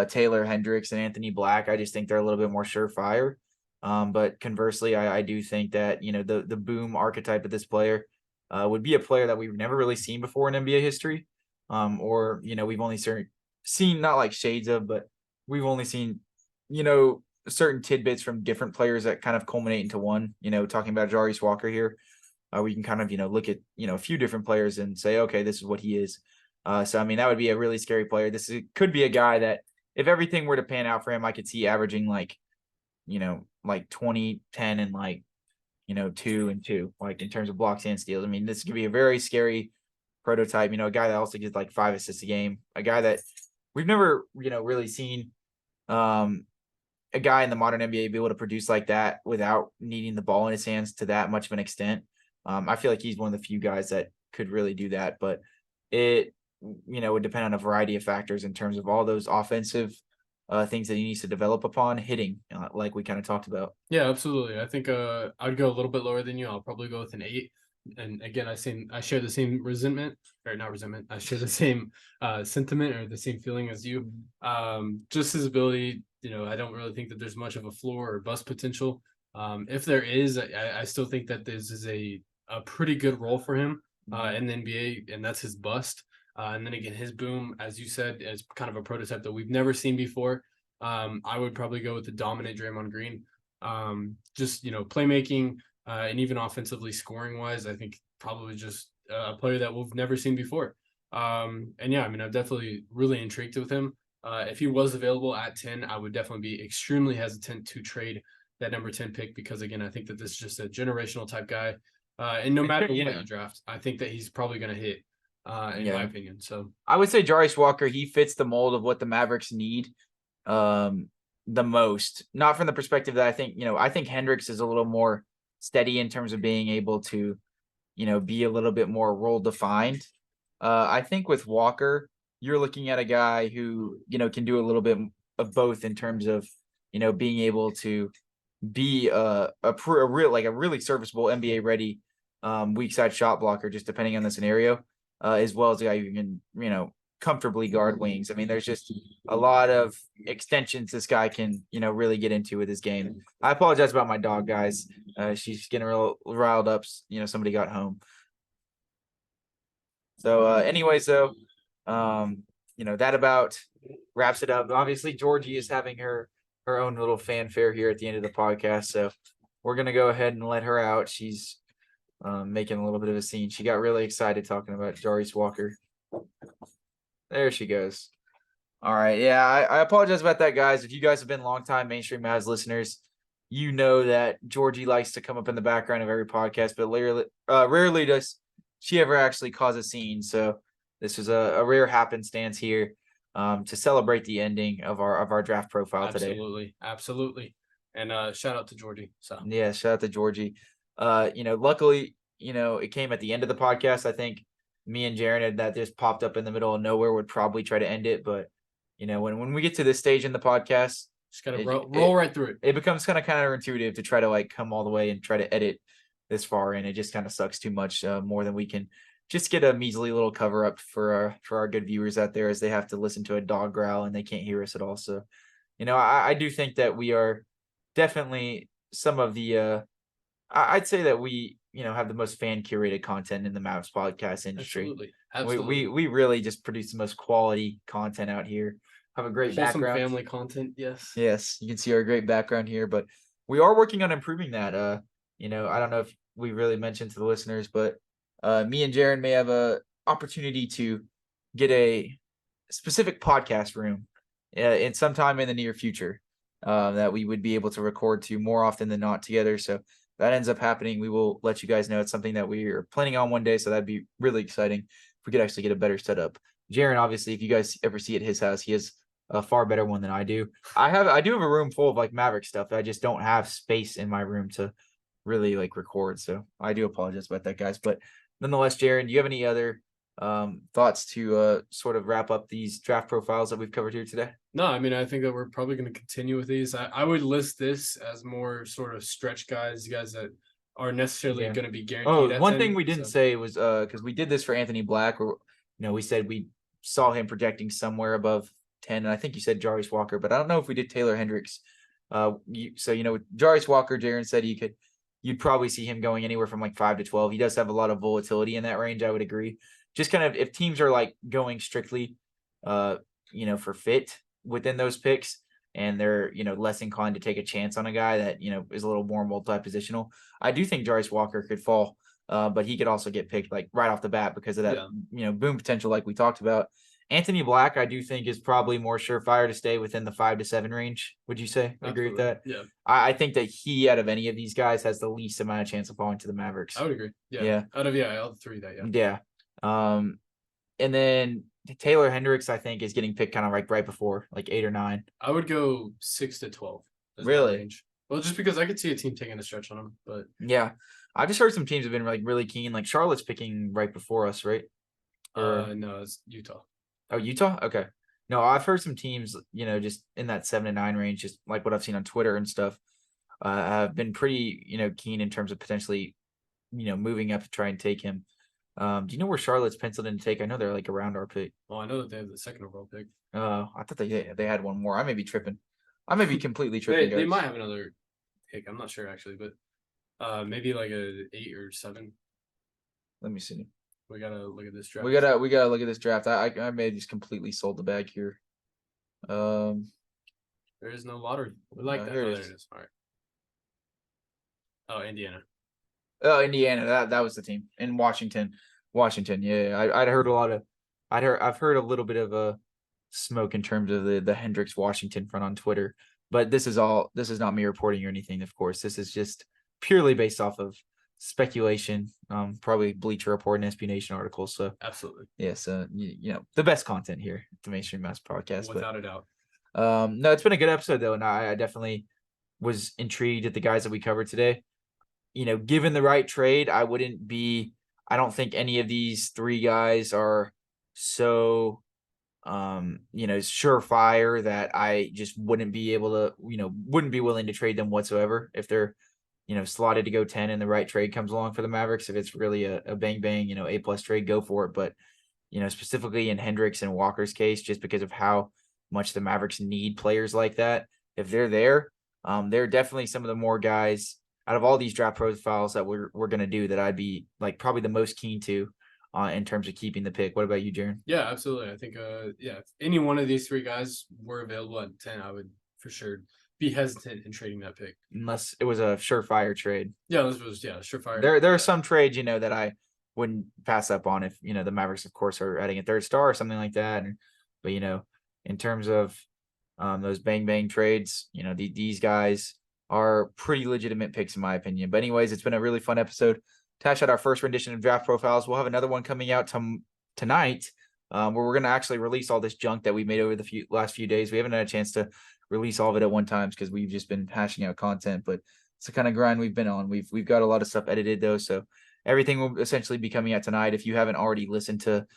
Taylor Hendricks and Anthony Black. I just think they're a little bit more surefire. But conversely, I do think that, the boom archetype of this player would be a player that we've never really seen before in NBA history. Or, we've only seen not like shades of, but we've only seen, certain tidbits from different players that kind of culminate into one, talking about Jarace Walker here. We can kind of, look at, a few different players and say, okay, this is what he is. So, I mean, that would be a really scary player. Could be a guy that if everything were to pan out for him, I could see averaging like 20, 10, and 2 and 2, like in terms of blocks and steals. I mean, this could be a very scary prototype, a guy that also gets like 5 assists a game, a guy that we've never, really seen a guy in the modern NBA be able to produce like that without needing the ball in his hands to that much of an extent. I feel like he's one of the few guys that could really do that, but it, would depend on a variety of factors in terms of all those offensive things that he needs to develop upon hitting, like we kind of talked about. Yeah, absolutely. I think I'd go a little bit lower than you. I'll probably go with an 8. and again, I share the same resentment, or not resentment. I share the same sentiment or the same feeling as you. Just his ability, I don't really think that there's much of a floor or bust potential. If there is, I still think that this is a pretty good role for him in the NBA, and that's his bust. And then again, his boom, as you said, is kind of a prototype that we've never seen before. I would probably go with the dominant Draymond Green. Just playmaking and even offensively scoring wise, I think probably just a player that we've never seen before. And yeah, I mean, I'm definitely really intrigued with him. If he was available at 10, I would definitely be extremely hesitant to trade that number 10 pick because again, I think that this is just a generational type guy. And no matter what you draft, I think that he's probably going to hit. In my opinion. So I would say Jarace Walker, he fits the mold of what the Mavericks need the most. Not from the perspective that I think Hendricks is a little more steady in terms of being able to, be a little bit more role defined. I think with Walker, you're looking at a guy who, can do a little bit of both in terms of, being able to be a really serviceable NBA ready weak side shot blocker, just depending on the scenario. As well as a guy who can, comfortably guard wings. I mean, there's just a lot of extensions this guy can, really get into with his game. I apologize about my dog, guys. She's getting real riled up. Somebody got home. So, anyways, though, that about wraps it up. Obviously, Georgie is having her own little fanfare here at the end of the podcast. So we're going to go ahead and let her out. She's making a little bit of a scene. She got really excited talking about Jarace Walker. There she goes. All right. Yeah, I apologize about that, guys. If you guys have been longtime mainstream Mavs listeners, you know that Georgie likes to come up in the background of every podcast, but rarely does she ever actually cause a scene. So this is a rare happenstance here to celebrate the ending of our draft profile today. Absolutely. And shout out to Georgie. So yeah, shout out to Georgie. Luckily, it came at the end of the podcast. I think me and Jaren had that just popped up in the middle of nowhere would probably try to end it. But, when we get to this stage in the podcast, just got to roll right through it. It becomes kind of counterintuitive to try to come all the way and try to edit this far. And it just kind of sucks too much more than we can just get a measly little cover up for our good viewers out there as they have to listen to a dog growl and they can't hear us at all. So, I do think that we are definitely some of the, I'd say that we, have the most fan curated content in the Mavs podcast industry. Absolutely. We really just produce the most quality content out here. Have a great background. Family content. Yes. Yes. You can see our great background here, but we are working on improving that. I don't know if we really mentioned to the listeners, but me and Jaren may have a opportunity to get a specific podcast room in sometime in the near future that we would be able to record to more often than not together. So that ends up happening. We will let you guys know. It's something that we are planning on one day. So that'd be really exciting if we could actually get a better setup. Jaren, obviously, if you guys ever see at his house, he has a far better one than I do. I do have a room full of Maverick stuff. I just don't have space in my room to really record. So I do apologize about that, guys. But nonetheless, Jaren, do you have any other thoughts to sort of wrap up these draft profiles that we've covered here today? No, I mean, I think that we're probably going to continue with these. I would list this as more sort of stretch guys that are necessarily going to be guaranteed. Oh, one thing we didn't say was because we did this for Anthony Black, or we said we saw him projecting somewhere above 10, and I think you said Jarace Walker, but I don't know if we did Taylor Hendricks. Jarace Walker, Jaren said you'd probably see him going anywhere from 5 to 12. He does have a lot of volatility in that range. I would agree. Just kind of if teams are going strictly, for fit within those picks, and they're less inclined to take a chance on a guy that is a little more multi-positional. I do think Jarace Walker could fall, but he could also get picked right off the bat because of that boom potential like we talked about. Anthony Black, I do think is probably more surefire to stay within the 5 to 7 range. Would you say? Absolutely. Agree with that? Yeah. I think that he, out of any of these guys, has the least amount of chance of falling to the Mavericks. I would agree. Yeah. Out of all the three, that Yeah. And then Taylor Hendricks, I think, is getting picked kind of right before 8 or 9. I would go 6 to 12. Really? Well, just because I could see a team taking a stretch on him, but yeah, I just heard some teams have been really keen. Charlotte's picking right before us, right? No, it's Utah. Oh, Utah? Okay. No, I've heard some teams, just in that 7 to 9 range, just like what I've seen on Twitter and stuff, have been pretty, keen in terms of potentially moving up to try and take him. Do you know where Charlotte's penciled in to take? I know they're like around our pick. Well, I know that they have the second overall pick. I thought they had one more. I may be tripping. I may be completely tripping. They might have another pick. I'm not sure actually, but maybe like a 8 or 7. Let me see. We gotta look at this draft. We gotta look at this draft. I may have just completely sold the bag here. There is no lottery. We like that. Here Oh, it there is. it is. All right. Oh, Indiana. Oh, Indiana. That was the team in Washington. Yeah, I've heard a little bit of a smoke in terms of the Hendricks Washington front on Twitter, but this is not me reporting or anything. Of course, this is just purely based off of speculation. Probably Bleacher Report and SB Nation articles. So absolutely, yeah. So the best content here at the Mainstream Mavs podcast, without a doubt. No, it's been a good episode though, and I definitely was intrigued at the guys that we covered today. Given the right trade, I don't think any of these 3 guys are so, surefire that I just wouldn't be able to, wouldn't be willing to trade them whatsoever if they're, slotted to go 10 and the right trade comes along for the Mavericks. If it's really a bang, A+ trade, go for it. But, specifically in Hendricks and Walker's case, just because of how much the Mavericks need players like that, if they're there, they're definitely some of the more guys out of all these draft profiles that we're going to do that I'd be like probably the most keen to in terms of keeping the pick. What about you, Jaren? Yeah, absolutely. I think, if any one of these 3 guys were available at 10, I would for sure be hesitant in trading that pick. Unless it was a surefire trade. Yeah, this was surefire. There are some trades, that I wouldn't pass up on if, the Mavericks, of course, are adding a 3rd star or something like that. But, in terms of those bang trades, these guys are pretty legitimate picks in my opinion. But anyways, it's been a really fun episode. Tash out our first rendition of draft profiles. We'll have another one coming out tonight where we're going to actually release all this junk that we made over the last few days. We haven't had a chance to release all of it at one time because we've just been hashing out content, but it's the kind of grind we've been on. We've got a lot of stuff edited though, so everything will essentially be coming out tonight. If you haven't already listened to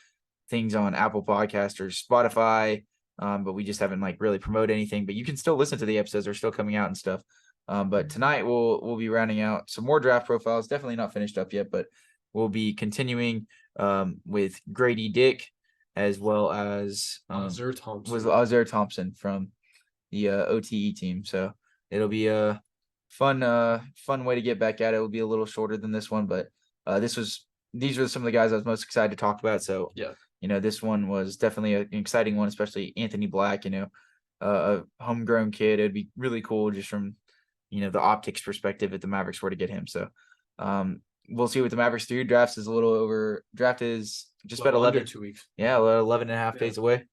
things on Apple Podcast or Spotify, but we just haven't really promoted anything, but you can still listen to the episodes. They're still coming out and stuff. But tonight we'll be rounding out some more draft profiles. Definitely not finished up yet, but we'll be continuing with Grady Dick as well as Azur Thompson from the OTE team. So it'll be a fun way to get back at it. It'll be a little shorter than this one, but these were some of the guys I was most excited to talk about. So yeah, this one was definitely an exciting one, especially Anthony Black. A homegrown kid. It'd be really cool just from the optics perspective if the Mavericks were to get him. So we'll see what the Mavericks do. Draft is just about 11 2 weeks. Yeah, 11 and a half days away.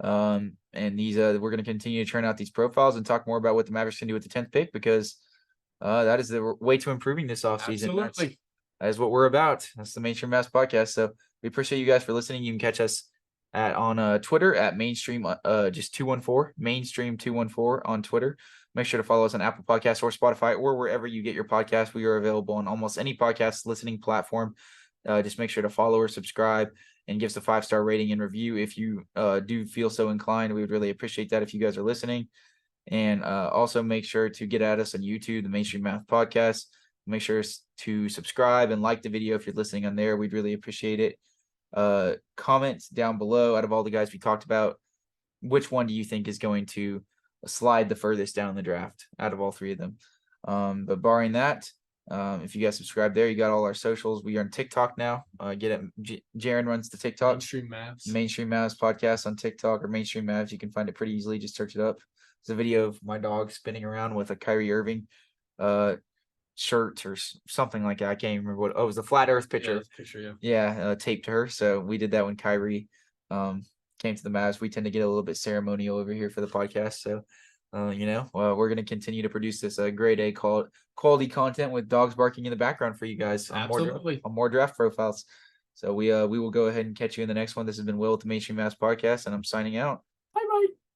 And these we're going to continue to churn out these profiles and talk more about what the Mavericks can do with the 10th pick, because that is the way to improving this offseason. Absolutely. That is what we're about. That's the Mainstream Mavs podcast. So we appreciate you guys for listening. You can catch us on Twitter at mainstream just 214 mainstream 214 on Twitter. Make sure to follow us on Apple Podcasts or Spotify or wherever you get your podcast. We are available on almost any podcast listening platform. Just make sure to follow or subscribe and give us a 5-star rating and review if you do feel so inclined. We would really appreciate that if you guys are listening. And also make sure to get at us on YouTube, the Mainstream Mavs podcast. Make sure to subscribe and like the video if you're listening on there. We'd really appreciate it. Comments down below, out of all the guys we talked about, which one do you think is going to slide the furthest down the draft out of all 3 of them? But barring that, if you guys subscribe there, you got all our socials. We are on TikTok now. Jaren runs the TikTok. Mainstream Mavs podcast on TikTok, or Mainstream Mavs. You can find it pretty easily. Just search it up. It's a video of my dog spinning around with a Kyrie Irving shirt or something like that. I can't even remember what. Oh, it was the flat Earth picture. Taped to her. So we did that when Kyrie came to the Mavs. We tend to get a little bit ceremonial over here for the podcast. So, we're going to continue to produce this grade A quality content with dogs barking in the background for you guys on more draft profiles. So we will go ahead and catch you in the next one. This has been Will with the Mainstream Mavs podcast, and I'm signing out.